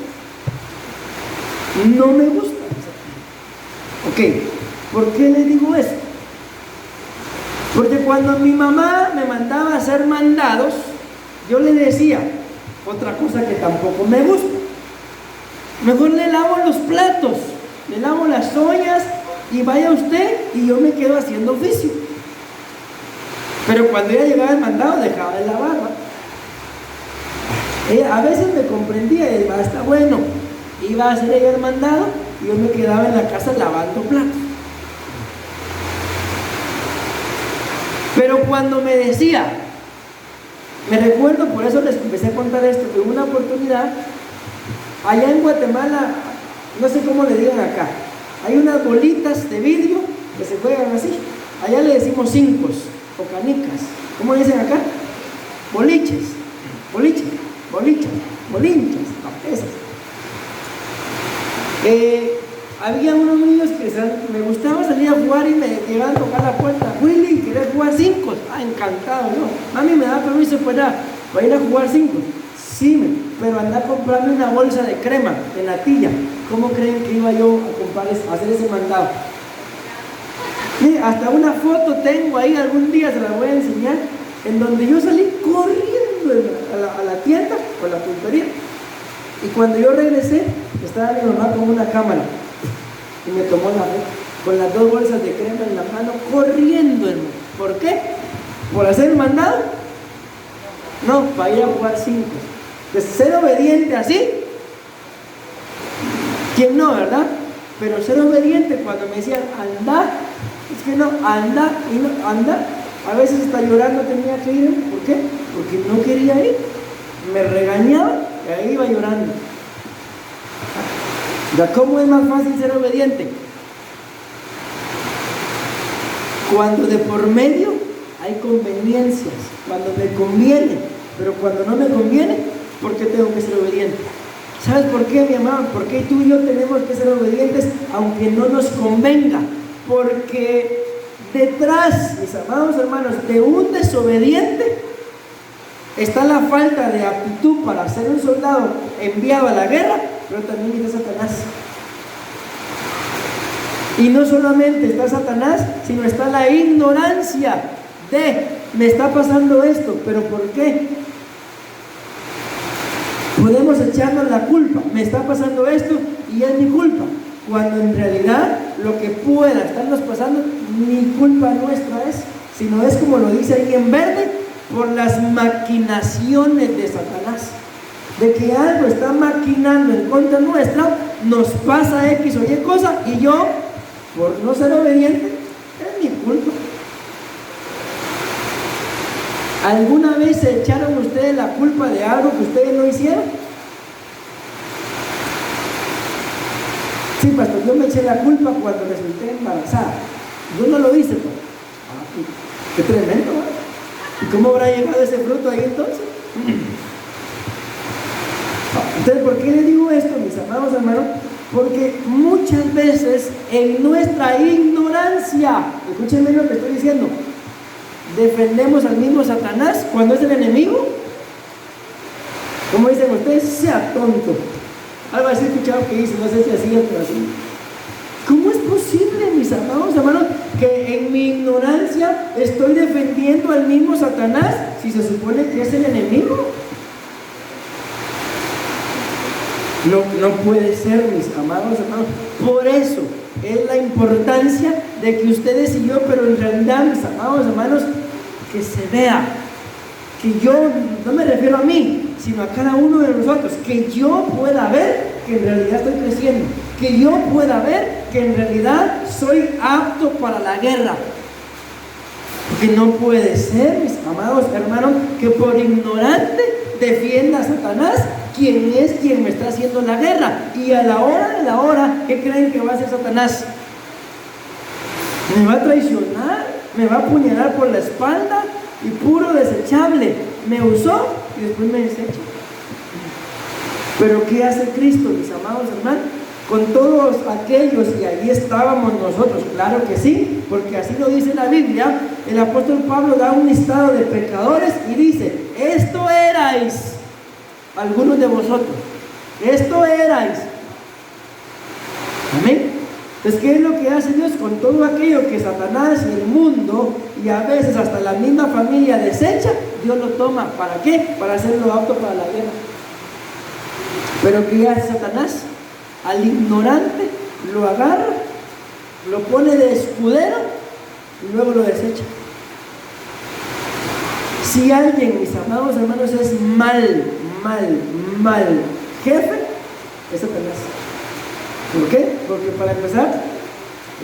no me gusta. Ok, ¿por qué le digo eso? Porque cuando mi mamá me mandaba a hacer mandados, yo le decía otra cosa que tampoco me gusta. Mejor le lavo los platos, le lavo las ollas y vaya usted y yo me quedo haciendo oficio. Pero cuando ella llegaba el mandado, dejaba de lavar. Ella a veces me comprendía y decía, está bueno, iba a hacer ella el mandado y yo me quedaba en la casa lavando platos. Pero cuando me decía, me recuerdo, por eso les empecé a contar esto, que una oportunidad, allá en Guatemala, no sé cómo le digan acá, hay unas bolitas de vidrio que se juegan así, allá le decimos cincos o canicas. ¿Cómo dicen acá? Boliches, bolinchas, esas. Había unos niños que me gustaba salir a jugar y me llegaban a tocar la puerta. Willy, ¿querés jugar cinco? Encantado, ¿no? Mami, ¿me da permiso para ir a jugar cinco? Sí, pero anda a comprarme una bolsa de crema, de natilla. ¿Cómo creen que iba yo a hacer ese mandado? Mire, hasta una foto tengo ahí, algún día se la voy a enseñar, en donde yo salí corriendo a la tienda o a la pulpería. Y cuando yo regresé, estaba mi mamá con una cámara y me tomó la foto con las 2 bolsas de crema en la mano, corriendo, hermano. ¿Por qué? ¿Por hacer el mandado? No, para ir a jugar 5. De ser obediente así, ¿quién no, verdad? Pero ser obediente cuando me decían anda, es que no, anda y no, anda. A veces hasta llorando tenía que ir. ¿Por qué? Porque no quería ir. Me regañaba y ahí iba llorando. ¿Ya cómo es más fácil ser obediente? Cuando de por medio hay conveniencias, cuando me conviene, pero cuando no me conviene, ¿por qué tengo que ser obediente? ¿Sabes por qué, mi amado? Porque tú y yo tenemos que ser obedientes aunque no nos convenga. Porque detrás, mis amados hermanos, de un desobediente está la falta de aptitud para ser un soldado enviado a la guerra, pero también está Satanás. Y no solamente está Satanás, sino está la ignorancia de, me está pasando esto, pero ¿por qué? Podemos echarnos la culpa, me está pasando esto y es mi culpa, cuando en realidad lo que pueda estarnos pasando ni culpa nuestra es, sino es como lo dice ahí en verde, por las maquinaciones de Satanás, de que algo está maquinando en contra nuestra, nos pasa X o Y cosa y yo, por no ser obediente, es mi culpa. ¿Alguna vez se echaron ustedes la culpa de algo que ustedes no hicieron? Sí, pastor, yo me eché la culpa cuando resulté embarazada. Yo no lo hice, pues. Qué tremendo, ¿no? ¿Y cómo habrá llegado ese fruto ahí entonces? Entonces, ¿por qué les digo esto, mis amados hermanos? Porque muchas veces en nuestra ignorancia, escúchenme lo que estoy diciendo, defendemos al mismo Satanás cuando es el enemigo. Como dicen ustedes, sea tonto. Algo así escuchado que dice, no sé si así es, pero así. ¿Cómo es posible, mis amados hermanos, que en mi ignorancia estoy defendiendo al mismo Satanás si se supone que es el enemigo? No puede ser, mis amados hermanos. Por eso es la importancia de que ustedes y yo, pero en realidad, mis amados hermanos, que se vea, que yo, no me refiero a mí, sino a cada uno de nosotros, que yo pueda ver que en realidad estoy creciendo, que yo pueda ver que en realidad soy apto para la guerra. Porque no puede ser, mis amados hermanos, que por ignorante defienda a Satanás, quien es quien me está haciendo la guerra. Y a la hora de la hora, ¿qué creen que va a hacer Satanás? Me va a traicionar, me va a apuñalar por la espalda y puro desechable. Me usó y después me desecha. Pero ¿qué hace Cristo, mis amados hermanos? Con todos aquellos, y allí estábamos nosotros, claro que sí, porque así lo dice la Biblia. El apóstol Pablo da un listado de pecadores y dice: esto erais algunos de vosotros, esto erais. Amén. Entonces, ¿qué es lo que hace Dios con todo aquello que Satanás y el mundo y a veces hasta la misma familia desecha? Dios lo toma, ¿para qué? Para hacerlo apto para la guerra. Pero ¿qué hace Satanás? Al ignorante lo agarra, lo pone de escudero y luego lo desecha. Si alguien, mis amados hermanos, es mal jefe, es Satanás. ¿Por qué? Porque para empezar,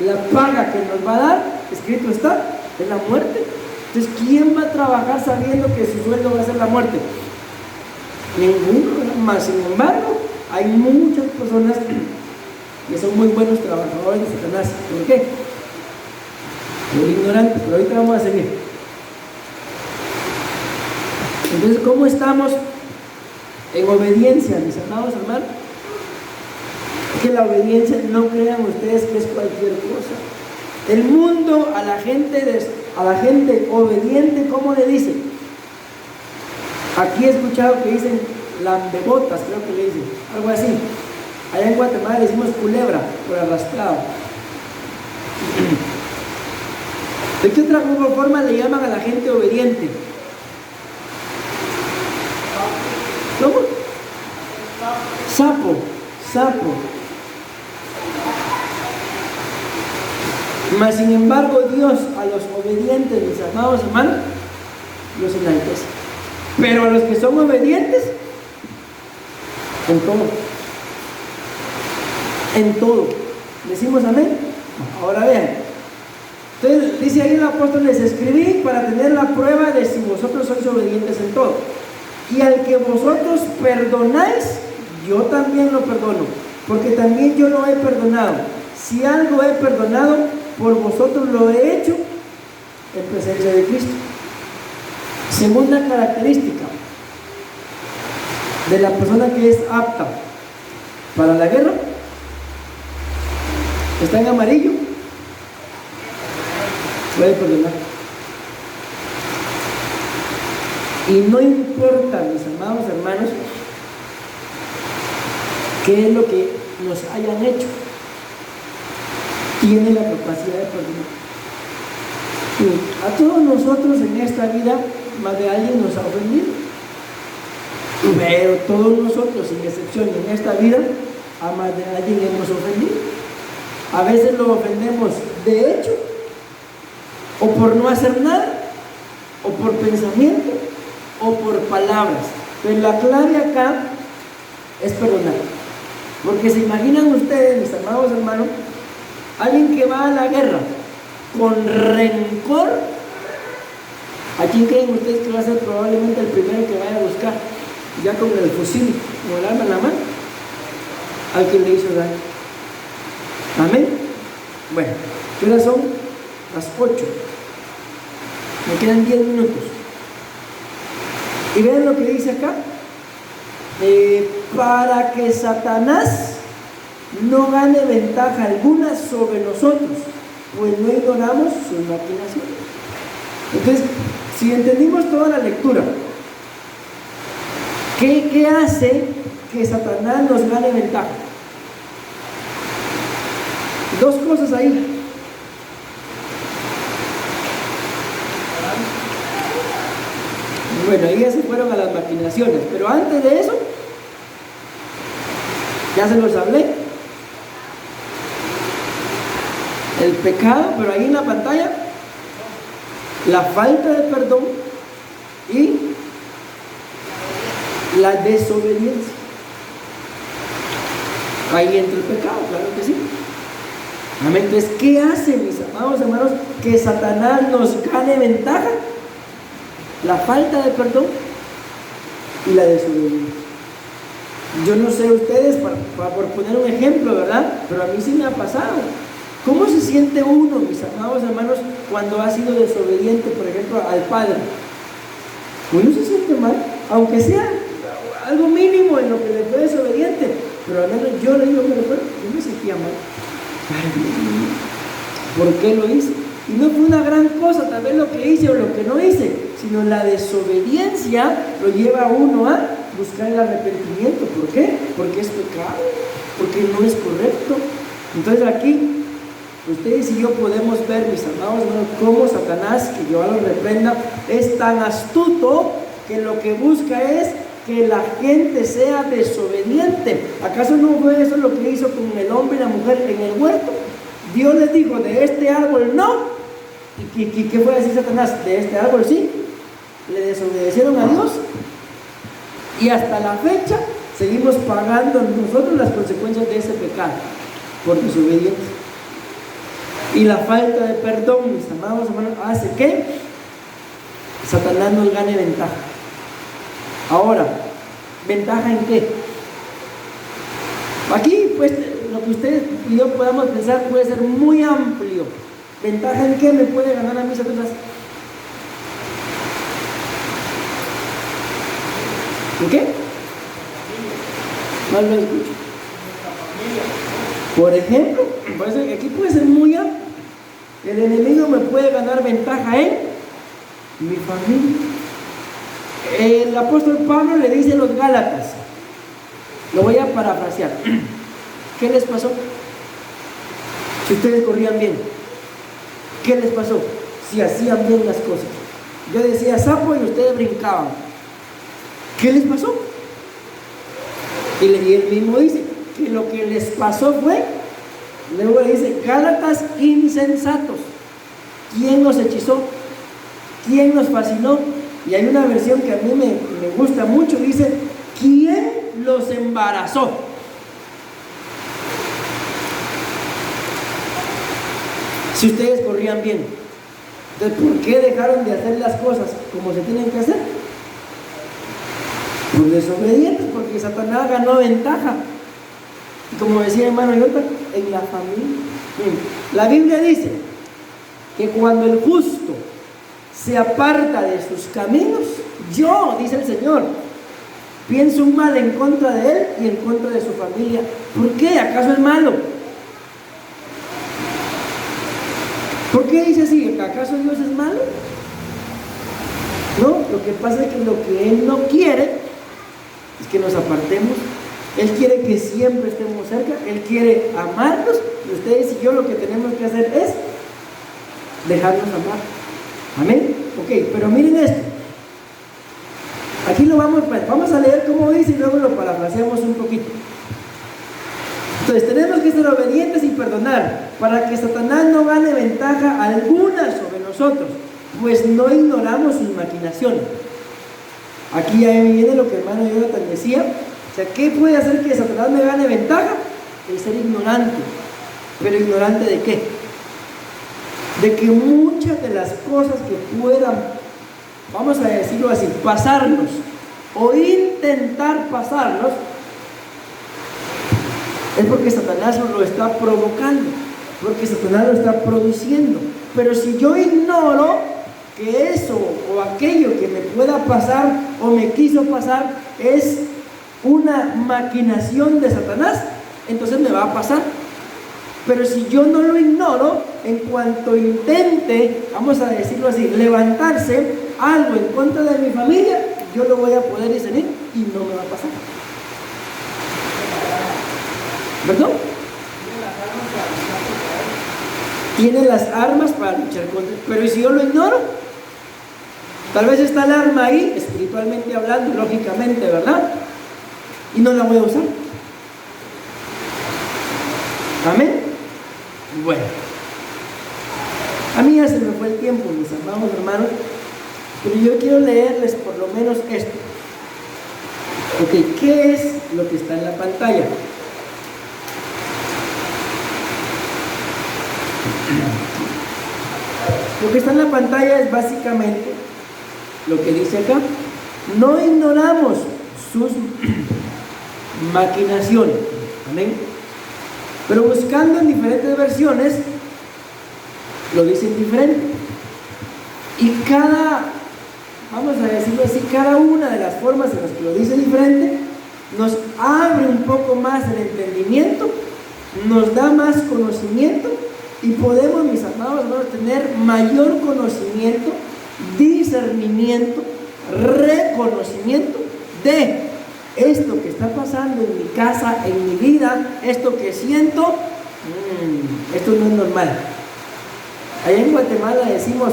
la paga que nos va a dar, escrito está, es la muerte. Entonces, ¿quién va a trabajar sabiendo que su sueldo va a ser la muerte? Ninguno. Más sin embargo, hay muchas personas que son muy buenos trabajadores de Satanás. ¿Por qué? Por ignorantes, pero ahorita vamos a seguir. Entonces, ¿cómo estamos en obediencia, mis amados hermanos? Que la obediencia, no crean ustedes que es cualquier cosa. El mundo a la gente obediente, ¿cómo le dice? Aquí he escuchado que dicen lambebotas, creo que le dicen, algo así. Allá en Guatemala le decimos culebra, por arrastrado. ¿De qué otra forma le llaman a la gente obediente? ¿Cómo? Sapo. Mas sin embargo, Dios a los obedientes, mis amados hermanos, los enaltece. Pero a los que son obedientes, en todo. ¿Decimos amén? Ahora vean. Entonces dice ahí el apóstol: les escribí para tener la prueba de si vosotros sois obedientes en todo. Y al que vosotros perdonáis, yo también lo perdono, porque también yo lo he perdonado. Si algo he perdonado, por vosotros lo he hecho en presencia de Cristo. Segunda característica de la persona que es apta para la guerra, está en amarillo, puede perdonar. Y no importa, mis amados hermanos, qué es lo que nos hayan hecho, tiene la capacidad de perdonar. A todos nosotros en esta vida, más de alguien nos ha ofendido, pero todos nosotros, sin excepción, en esta vida, a más de alguien hemos ofendido. A veces lo ofendemos de hecho, o por no hacer nada, o por pensamiento, o por palabras. Pero la clave acá es perdonar. Porque se imaginan ustedes, mis amados hermanos, alguien que va a la guerra con rencor, ¿a quién creen ustedes que va a ser probablemente el primero que vaya a buscar? Ya con el fusil, con el arma en la mano, al que le hizo daño. Amén. Bueno, ¿qué hora son? Las 8. Me quedan 10 minutos. Y vean lo que dice acá: para que Satanás no gane ventaja alguna sobre nosotros, pues no ignoramos sus maquinaciones. Entonces, si entendimos toda la lectura, ¿qué hace que Satanás nos gane ventaja? Dos cosas ahí. Bueno, ahí ya se fueron a las maquinaciones, pero antes de eso, ya se los hablé. El pecado, pero ahí en la pantalla, la falta de perdón y la desobediencia. Ahí entra el pecado, claro que sí. Amén. Entonces, ¿qué hace, mis amados hermanos, que Satanás nos gane ventaja? La falta de perdón y la desobediencia. Yo no sé ustedes, por poner un ejemplo, ¿verdad? Pero a mí sí me ha pasado. ¿Cómo se siente uno, mis amados hermanos, cuando ha sido desobediente, por ejemplo, al Padre? Uno se siente mal, aunque sea algo mínimo en lo que le fue desobediente, pero al menos yo le digo, yo me sentía mal. Ay, Dios mío, ¿por qué lo hice? Y no fue una gran cosa tal vez lo que hice o lo que no hice, sino la desobediencia lo lleva a uno a buscar el arrepentimiento. ¿Por qué? Porque es pecado, porque no es correcto. Entonces aquí, ustedes y yo podemos ver, mis amados hermanos, cómo Satanás, que Jehová lo reprenda, es tan astuto que lo que busca es que la gente sea desobediente. ¿Acaso no fue eso lo que hizo con el hombre y la mujer en el huerto? Dios les dijo, de este árbol no. ¿Y qué fue a decir Satanás? De este árbol sí. Le desobedecieron a Dios. Y hasta la fecha seguimos pagando nosotros las consecuencias de ese pecado por desobediencia. Y la falta de perdón, mis amados hermanos, hace que Satanás nos gane ventaja. Ahora, ¿ventaja en qué? Aquí, pues, lo que ustedes y yo podamos pensar puede ser muy amplio. ¿Ventaja en qué me puede ganar a mí Satanás? ¿En qué? No lo escucho. Por ejemplo, aquí puede ser muy amplio. El enemigo me puede ganar ventaja en mi familia. El apóstol Pablo le dice a los Gálatas, lo voy a parafrasear, ¿qué les pasó? Si ustedes corrían bien, ¿qué les pasó? Si hacían bien las cosas. Yo decía sapo y ustedes brincaban, ¿qué les pasó? Y él mismo dice que lo que les pasó fue, luego le dice, Gálatas insensatos, ¿quién nos hechizó? ¿Quién nos fascinó? Y hay una versión que a mí me gusta mucho, dice, ¿quién los embarazó? Si ustedes corrían bien, entonces ¿por qué dejaron de hacer las cosas como se tienen que hacer? Por desobedientes, porque Satanás ganó ventaja. Y como decía hermano Jota, en la familia. La Biblia dice que cuando el justo se aparta de sus caminos, yo, dice el Señor, pienso un mal en contra de él y en contra de su familia. ¿Por qué? ¿Acaso es malo? ¿Por qué dice así? ¿Acaso Dios es malo? No, lo que pasa es que lo que Él no quiere es que nos apartemos. Él quiere que siempre estemos cerca, Él quiere amarnos, y ustedes y yo lo que tenemos que hacer es dejarnos amar. Amén. Ok, pero miren esto. Aquí lo vamos a leer como dice y luego lo parafraseamos un poquito. Entonces tenemos que ser obedientes y perdonar para que Satanás no gane ventaja alguna sobre nosotros, pues no ignoramos sus maquinaciones. Aquí ya viene lo que el hermano Jonathan decía. O sea, ¿qué puede hacer que Satanás me gane ventaja? El ser ignorante. ¿Pero ignorante de qué? De que muchas de las cosas que puedan, vamos a decirlo así, pasarnos o intentar pasarnos, es porque Satanás lo está provocando, porque Satanás lo está produciendo. Pero si yo ignoro que eso o aquello que me pueda pasar o me quiso pasar es una maquinación de Satanás, entonces me va a pasar. Pero si yo no lo ignoro, en cuanto intente, vamos a decirlo así, levantarse algo en contra de mi familia, yo lo voy a poder discernir y no me va a pasar. ¿Perdón? Tiene las armas para luchar contra. Pero ¿y si yo lo ignoro? Tal vez está el arma ahí, espiritualmente hablando, lógicamente, ¿verdad? Y no la voy a usar. Amén. Bueno, a mí ya se me fue el tiempo, mis amados hermanos, pero yo quiero leerles por lo menos esto. Ok, ¿qué es lo que está en la pantalla? Lo que está en la pantalla es básicamente lo que dice acá. No ignoramos sus maquinaciones. Amén. Pero buscando en diferentes versiones, lo dicen diferente. Y vamos a decirlo así, cada una de las formas en las que lo dice diferente, nos abre un poco más el entendimiento, nos da más conocimiento y podemos, mis amados hermanos, tener mayor conocimiento, discernimiento, reconocimiento de esto que está pasando en mi casa, en mi vida, esto que siento, esto no es normal. Allá en Guatemala decimos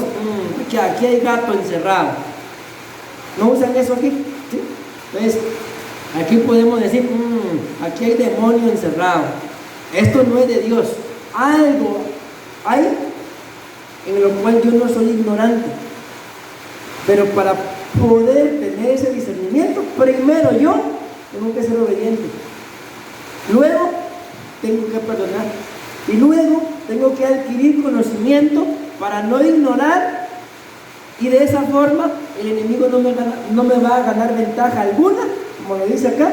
que aquí hay gato encerrado. ¿No usan eso aquí? ¿Sí? Entonces, aquí podemos decir, aquí hay demonio encerrado. Esto no es de Dios. Algo hay en lo cual yo no soy ignorante. Pero para poder tener ese discernimiento, primero yo tengo que ser obediente. Luego tengo que perdonar. Y luego tengo que adquirir conocimiento para no ignorar, y de esa forma el enemigo no me va a ganar ventaja alguna, como lo dice acá,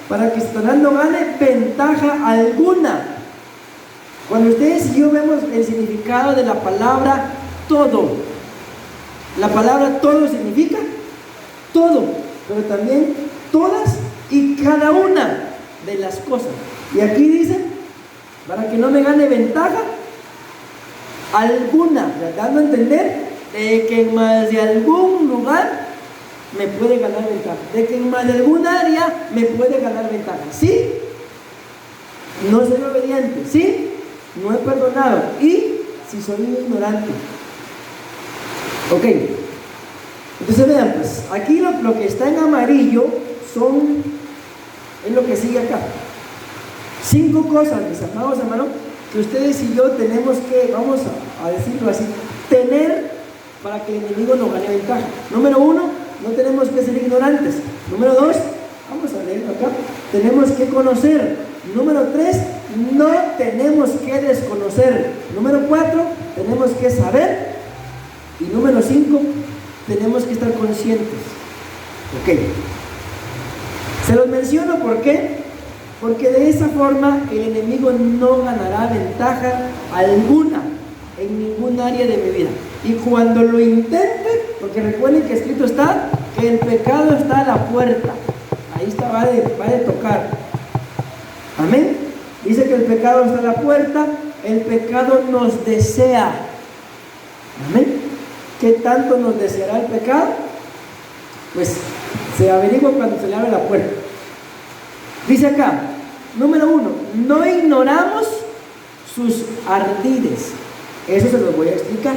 para que Satanás no gane ventaja alguna. Cuando ustedes y yo vemos el significado de la palabra todo, la palabra todo significa todo, pero también todas y cada una de las cosas. Y aquí dice, para que no me gane ventaja alguna, dando a entender de que en más de algún lugar me puede ganar ventaja, de que en más de algún área me puede ganar ventaja. Sí, no soy obediente, sí, no he perdonado, y si soy ignorante. Ok, entonces vean, pues aquí lo que está en amarillo es lo que sigue acá. 5 cosas, mis amados hermanos, que ustedes y yo tenemos que, vamos a decirlo así, tener para que el enemigo nos gane ventaja. Número 1, no tenemos que ser ignorantes. Número 2, vamos a leerlo acá, tenemos que conocer. Número 3, no tenemos que desconocer. Número 4, tenemos que saber. Y número 5, tenemos que estar conscientes. Ok, se los menciono, ¿por qué? Porque de esa forma el enemigo no ganará ventaja alguna en ningún área de mi vida. Y cuando lo intente, porque recuerden que escrito está que el pecado está a la puerta. Ahí está, va de tocar. Amén. Dice que el pecado está a la puerta, el pecado nos desea. Amén. ¿Qué tanto nos deseará el pecado? Pues se averigua cuando se le abre la puerta. Dice acá, número 1, no ignoramos sus ardides. Eso se los voy a explicar.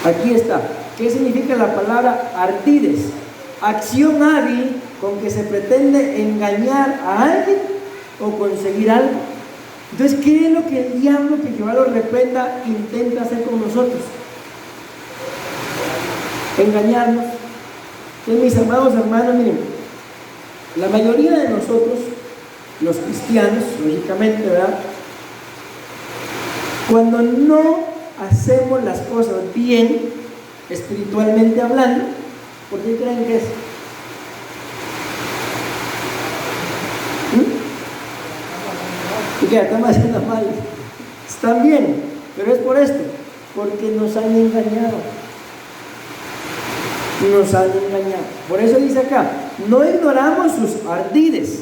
Aquí está. ¿Qué significa la palabra ardides? Acción hábil con que se pretende engañar a alguien o conseguir algo. Entonces, ¿qué es lo que el diablo, que Jehová lo reprenda, intenta hacer con nosotros? Engañarnos. Entonces, mis amados hermanos, miren, la mayoría de nosotros, los cristianos, lógicamente, ¿verdad? Cuando no hacemos las cosas bien, espiritualmente hablando, ¿por qué creen que es? ¿Y qué? Estamos haciendo mal. Están bien, pero es por esto, porque nos han engañado. Nos han engañado. Por eso dice acá, no ignoramos sus ardides.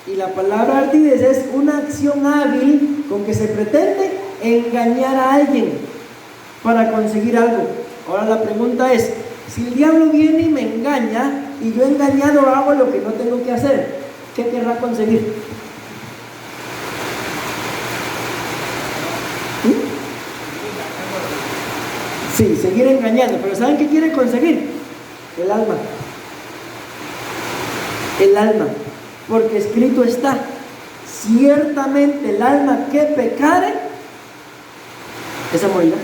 Y la palabra ardides es una acción hábil con que se pretende engañar a alguien para conseguir algo. Ahora la pregunta es, si el diablo viene y me engaña y yo engañado hago lo que no tengo que hacer, ¿qué querrá conseguir? Sí, seguir engañando, pero ¿saben qué quiere conseguir? El alma. El alma. Porque escrito está, ciertamente el alma que pecare, esa morirá.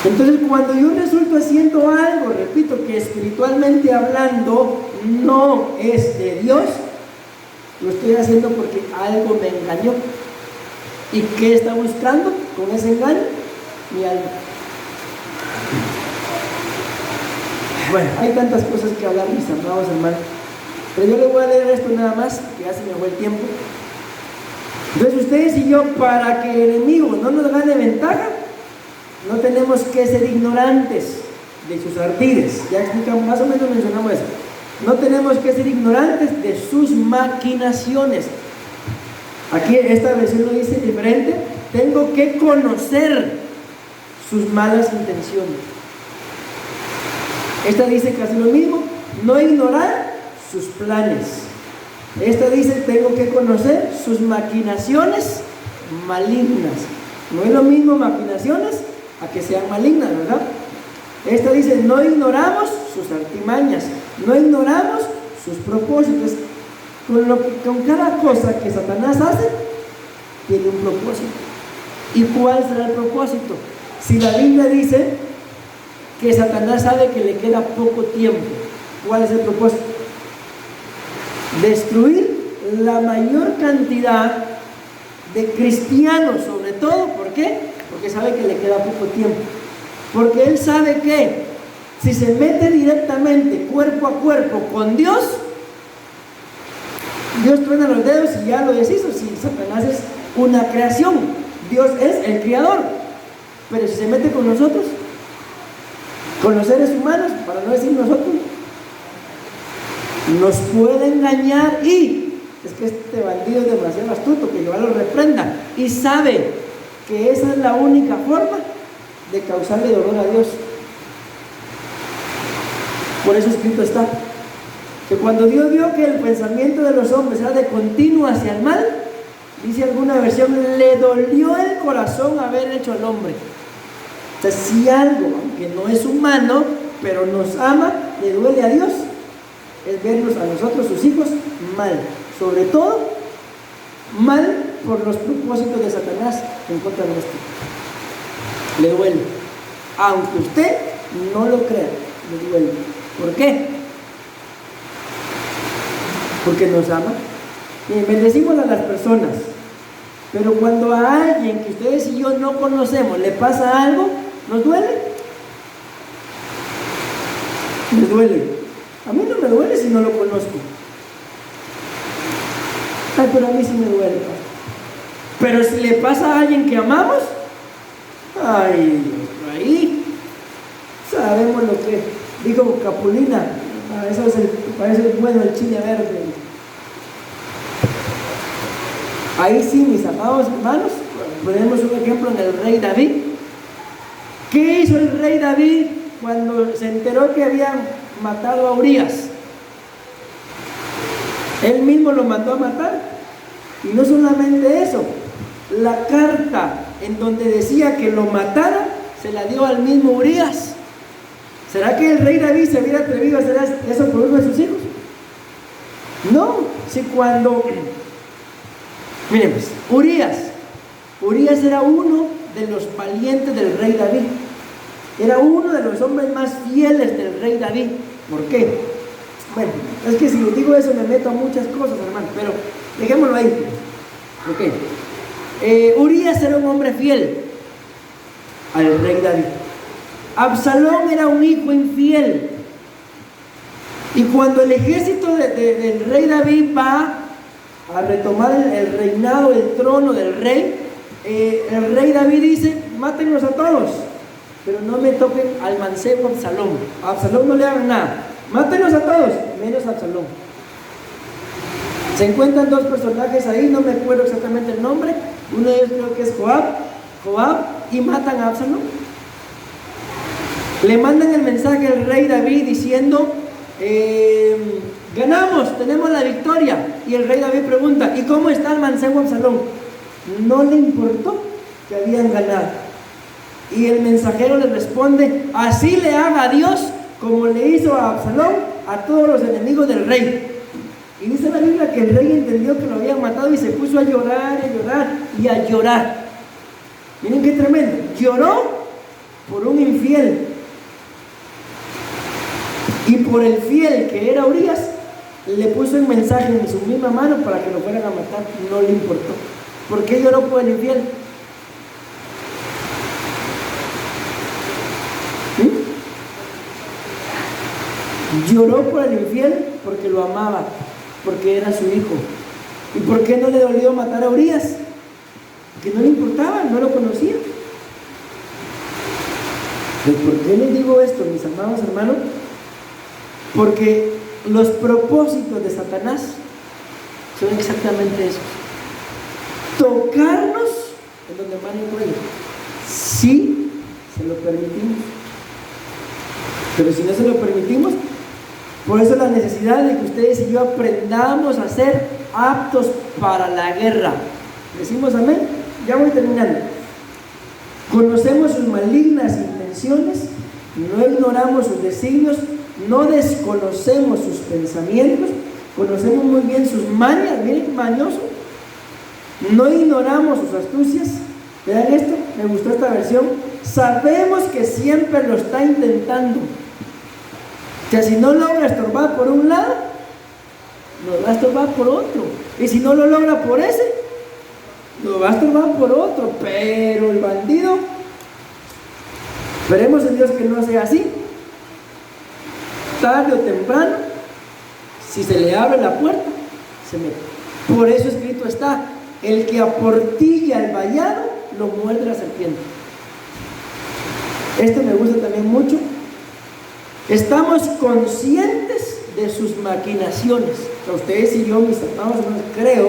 Entonces, cuando yo resulto haciendo algo, repito, que espiritualmente hablando no es de Dios, lo estoy haciendo porque algo me engañó. ¿Y qué está buscando con ese engaño? Mi alma. Bueno, hay tantas cosas que hablar, mis amados hermanos, pero yo les voy a leer esto nada más, que ya se me fue el tiempo. Entonces ustedes y yo, para que el enemigo no nos gane ventaja, no tenemos que ser ignorantes de sus ardides. Ya explicamos, más o menos mencionamos eso. No tenemos que ser ignorantes de sus maquinaciones. Aquí esta versión lo dice diferente. Tengo que conocer sus malas intenciones. Esta dice casi lo mismo. No ignorar sus planes. Esta dice, tengo que conocer sus maquinaciones malignas. No es lo mismo maquinaciones a que sean malignas, ¿verdad? Esta dice, no ignoramos sus artimañas, no ignoramos sus propósitos. Con cada cosa que Satanás hace, tiene un propósito. ¿Y cuál será el propósito? Si la Biblia dice que Satanás sabe que le queda poco tiempo, ¿cuál es el propósito? Destruir la mayor cantidad de cristianos, sobre todo, ¿por qué? Porque sabe que le queda poco tiempo. Porque él sabe que si se mete directamente cuerpo a cuerpo con Dios, Dios truena los dedos y ya lo deshizo. Si Satanás es una creación, Dios es el creador. Pero si se mete con nosotros, con los seres humanos, para no decir nosotros, nos puede engañar. Y es que este bandido es demasiado astuto, que Jehová lo reprenda, y sabe que esa es la única forma de causarle dolor a Dios. Por eso escrito está que cuando Dios vio que el pensamiento de los hombres era de continuo hacia el mal, dice alguna versión, le dolió el corazón haber hecho al hombre. O sea, si algo, aunque no es humano, pero nos ama, le duele a Dios, es vernos a nosotros, sus hijos, mal. Sobre todo, mal por los propósitos de Satanás en contra de nuestro. Le duele. Aunque usted no lo crea, le duele. ¿Por qué? Porque nos ama. Y bendecimos a las personas. Pero cuando a alguien que ustedes y yo no conocemos le pasa algo, ¿nos duele? Me duele. A mí no me duele si no lo conozco. Ay, pero a mí sí me duele. Pero si le pasa a alguien que amamos, ay, ahí sabemos lo que dijo Capulina. Para eso es bueno el chile verde. Ahí sí, mis amados hermanos, ponemos un ejemplo en el rey David. ¿Qué hizo el rey David cuando se enteró que habían matado a Urías? Él mismo lo mandó a matar. Y no solamente eso, la carta en donde decía que lo matara, se la dio al mismo Urías. ¿Será que el rey David se hubiera atrevido a hacer eso por uno de sus hijos? No, si cuando... Miren pues, Urías era uno de los valientes del rey David. Era uno de los hombres más fieles del rey David. ¿Por qué? Bueno, es que si les digo eso me meto a muchas cosas, hermano, pero dejémoslo ahí. Ok. Urías era un hombre fiel al rey David. Absalón era un hijo infiel. Y cuando el ejército del rey David va a retomar el reinado, el trono del rey, el rey David dice, mátenlos a todos, pero no me toquen al mancebo Absalón. A Absalón no le hagan nada. Mátenlos a todos, menos a Absalón. Se encuentran dos personajes ahí, no me acuerdo exactamente el nombre. Uno de ellos creo que es Joab, y matan a Absalón. Le mandan el mensaje al rey David diciendo, ganamos, tenemos la victoria. Y el rey David pregunta, ¿y cómo está el mancebo Absalón? No le importó que habían ganado. Y el mensajero le responde, así le haga a Dios como le hizo a Absalón a todos los enemigos del rey. Y dice la Biblia que el rey entendió que lo habían matado y se puso a llorar, y a llorar. Miren qué tremendo. Lloró por un infiel. Y por el fiel que era Urías, le puso un mensaje en su misma mano para que lo fueran a matar. No le importó. ¿Por qué lloró por el infiel? Lloró por el infiel porque lo amaba, porque era su hijo. ¿Y por qué no le dolió matar a Urias? Que no le importaba, no lo conocía. ¿Por qué les digo esto, mis amados hermanos? Porque los propósitos de Satanás son exactamente esos: tocarnos en donde más nos duele, si se lo permitimos. Pero si no se lo permitimos, por eso la necesidad de que ustedes y yo aprendamos a ser aptos para la guerra. ¿Decimos amén? Ya voy terminando. Conocemos sus malignas intenciones, no ignoramos sus designios, no desconocemos sus pensamientos, conocemos muy bien sus mañas. Miren, mañoso. No ignoramos sus astucias. Vean esto, me gustó esta versión. Sabemos que siempre lo está intentando, que si no logra estorbar por un lado, lo va a estorbar por otro, y si no lo logra por ese, lo va a estorbar por otro. Pero el bandido, esperemos en Dios que no sea así, tarde o temprano, si se le abre la puerta, se mete. Por eso escrito está: el que aportilla el vallado, lo muerde la serpiente. Esto me gusta también mucho. Estamos conscientes de sus maquinaciones. Ustedes y yo, mis hermanos, creo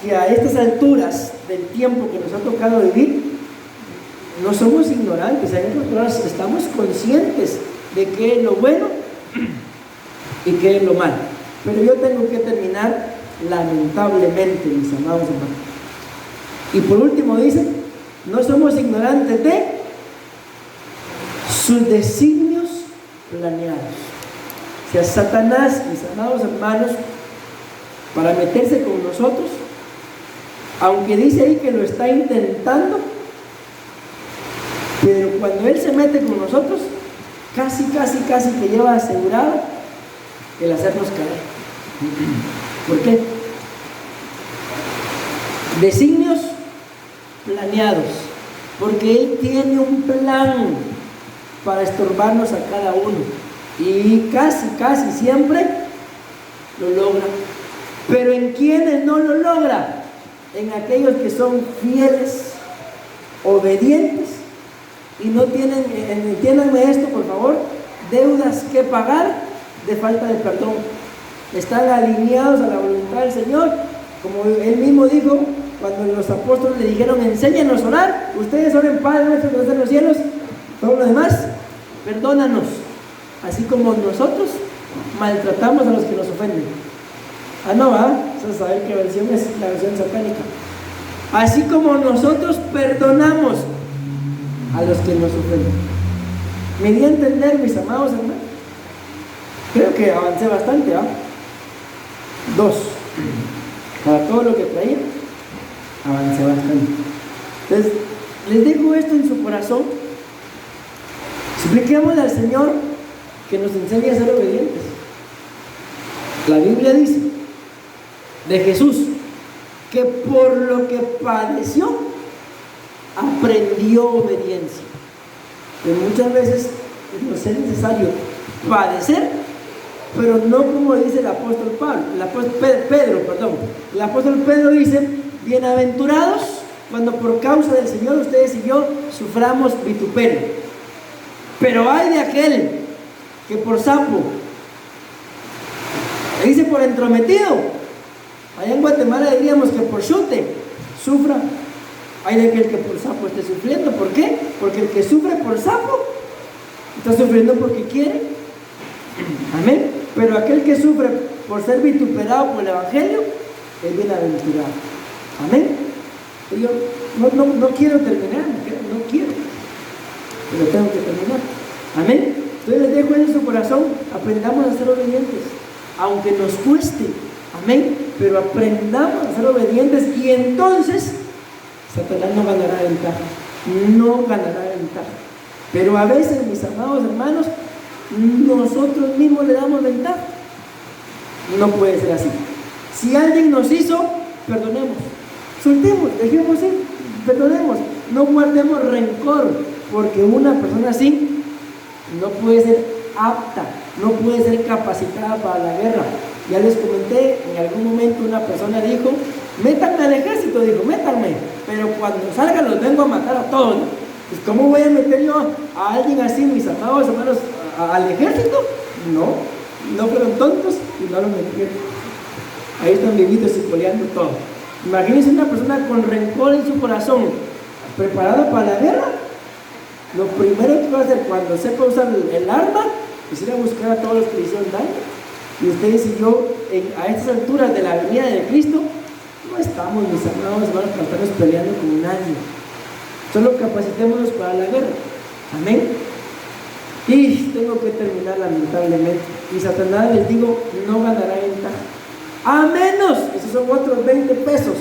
que a estas alturas del tiempo que nos ha tocado vivir, no somos ignorantes. Estamos conscientes de qué es lo bueno y qué es lo malo. Pero yo tengo que terminar, lamentablemente, mis amados hermanos. Y por último dice: no somos ignorantes de sus designios planeados. O sea, Satanás, mis amados hermanos, para meterse con nosotros, aunque dice ahí que lo está intentando, pero cuando él se mete con nosotros, casi que lleva asegurado el hacernos caer. ¿Por qué? Designios planeados, porque él tiene un plan para estorbarnos a cada uno, y casi siempre lo logra. Pero ¿en quiénes no lo logra? En aquellos que son fieles, obedientes, y no tienen, entiéndanme esto por favor, deudas que pagar de falta de perdón. Están alineados a la voluntad del Señor, como él mismo dijo cuando los apóstoles le dijeron: enséñanos a orar. Ustedes oren: Padre nuestro que estás en los cielos. Todo lo demás, perdónanos, así como nosotros maltratamos a los que nos ofenden. No va, a saber qué versión es la versión satánica. Así como nosotros perdonamos a los que nos ofenden. ¿Me di a entender, mis amados hermanos? Creo que avancé bastante, ¿ah? 2. Para todo lo que traía, avancé bastante. Entonces, les dejo esto en su corazón. Supliquémosle al Señor que nos enseñe a ser obedientes. La Biblia dice de Jesús que por lo que padeció, aprendió obediencia. Que muchas veces nos es necesario padecer, pero no como dice el apóstol Pedro. El apóstol Pedro dice: bienaventurados cuando por causa del Señor ustedes y yo suframos vituperio. Pero hay de aquel que por sapo, dice por entrometido. Allá en Guatemala diríamos que por chute sufra. Hay de aquel que por sapo esté sufriendo. ¿Por qué? Porque el que sufre por sapo está sufriendo porque quiere. Amén. Pero aquel que sufre por ser vituperado por el Evangelio es bienaventurado. Amén. Yo no quiero terminar, no quiero, pero tengo que terminar. Amén. Entonces les dejo en su corazón: aprendamos a ser obedientes, aunque nos cueste. Amén. Pero aprendamos a ser obedientes, y entonces Satanás no ganará ventaja. No ganará ventaja. Pero a veces, mis amados hermanos, nosotros mismos le damos ventaja. No puede ser así. Si alguien nos hizo, perdonemos, soltemos, dejemos ir, perdonemos, no guardemos rencor, porque una persona así no puede ser apta, no puede ser capacitada para la guerra. Ya les comenté, en algún momento una persona dijo, métanme al ejército, dijo, métanme, pero cuando salga los vengo a matar a todos, ¿no? Pues ¿cómo voy a meter yo a alguien así, mis amados hermanos, al ejército? No fueron tontos y no lo metieron. Ahí están vivitos y coleando todo. Imagínense una persona con rencor en su corazón, preparada para la guerra. Lo primero que va a hacer cuando sepa usar el arma es ir a buscar a todos los que le hicieron daño. Y ustedes y yo, a estas alturas de la venida de Cristo, no estamos, mis amados hermanos, para estarnos peleando con nadie. Solo capacitémonos para la guerra. Amén. Y tengo que terminar lamentablemente. Y Satanás, les digo, no ganará ventaja. A menos, esos son otros 20 pesos,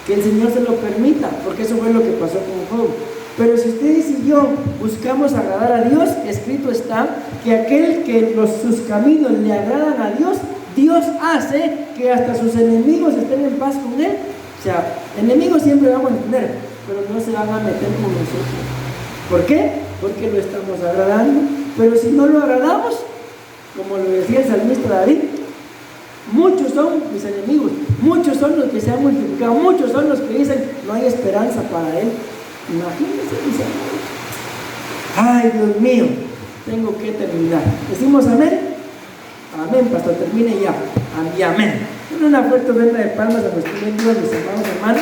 que el Señor se lo permita, porque eso fue lo que pasó con Job. Pero si ustedes y yo buscamos agradar a Dios, escrito está que aquel que sus caminos le agradan a Dios, Dios hace que hasta sus enemigos estén en paz con Él. O sea, enemigos siempre vamos a tener, pero no se van a meter con nosotros. ¿Por qué? Porque lo estamos agradando. Pero si no lo agradamos, como lo decía el salmista David, muchos son mis enemigos, muchos son los que se han multiplicado, muchos son los que dicen no hay esperanza para él. Imagínense, dice, ay Dios mío, tengo que terminar. Decimos amén. Amén, pastor, termine ya. Y amén. Una fuerte ofrenda de palmas a nuestro buen Dios, mis amados hermanos.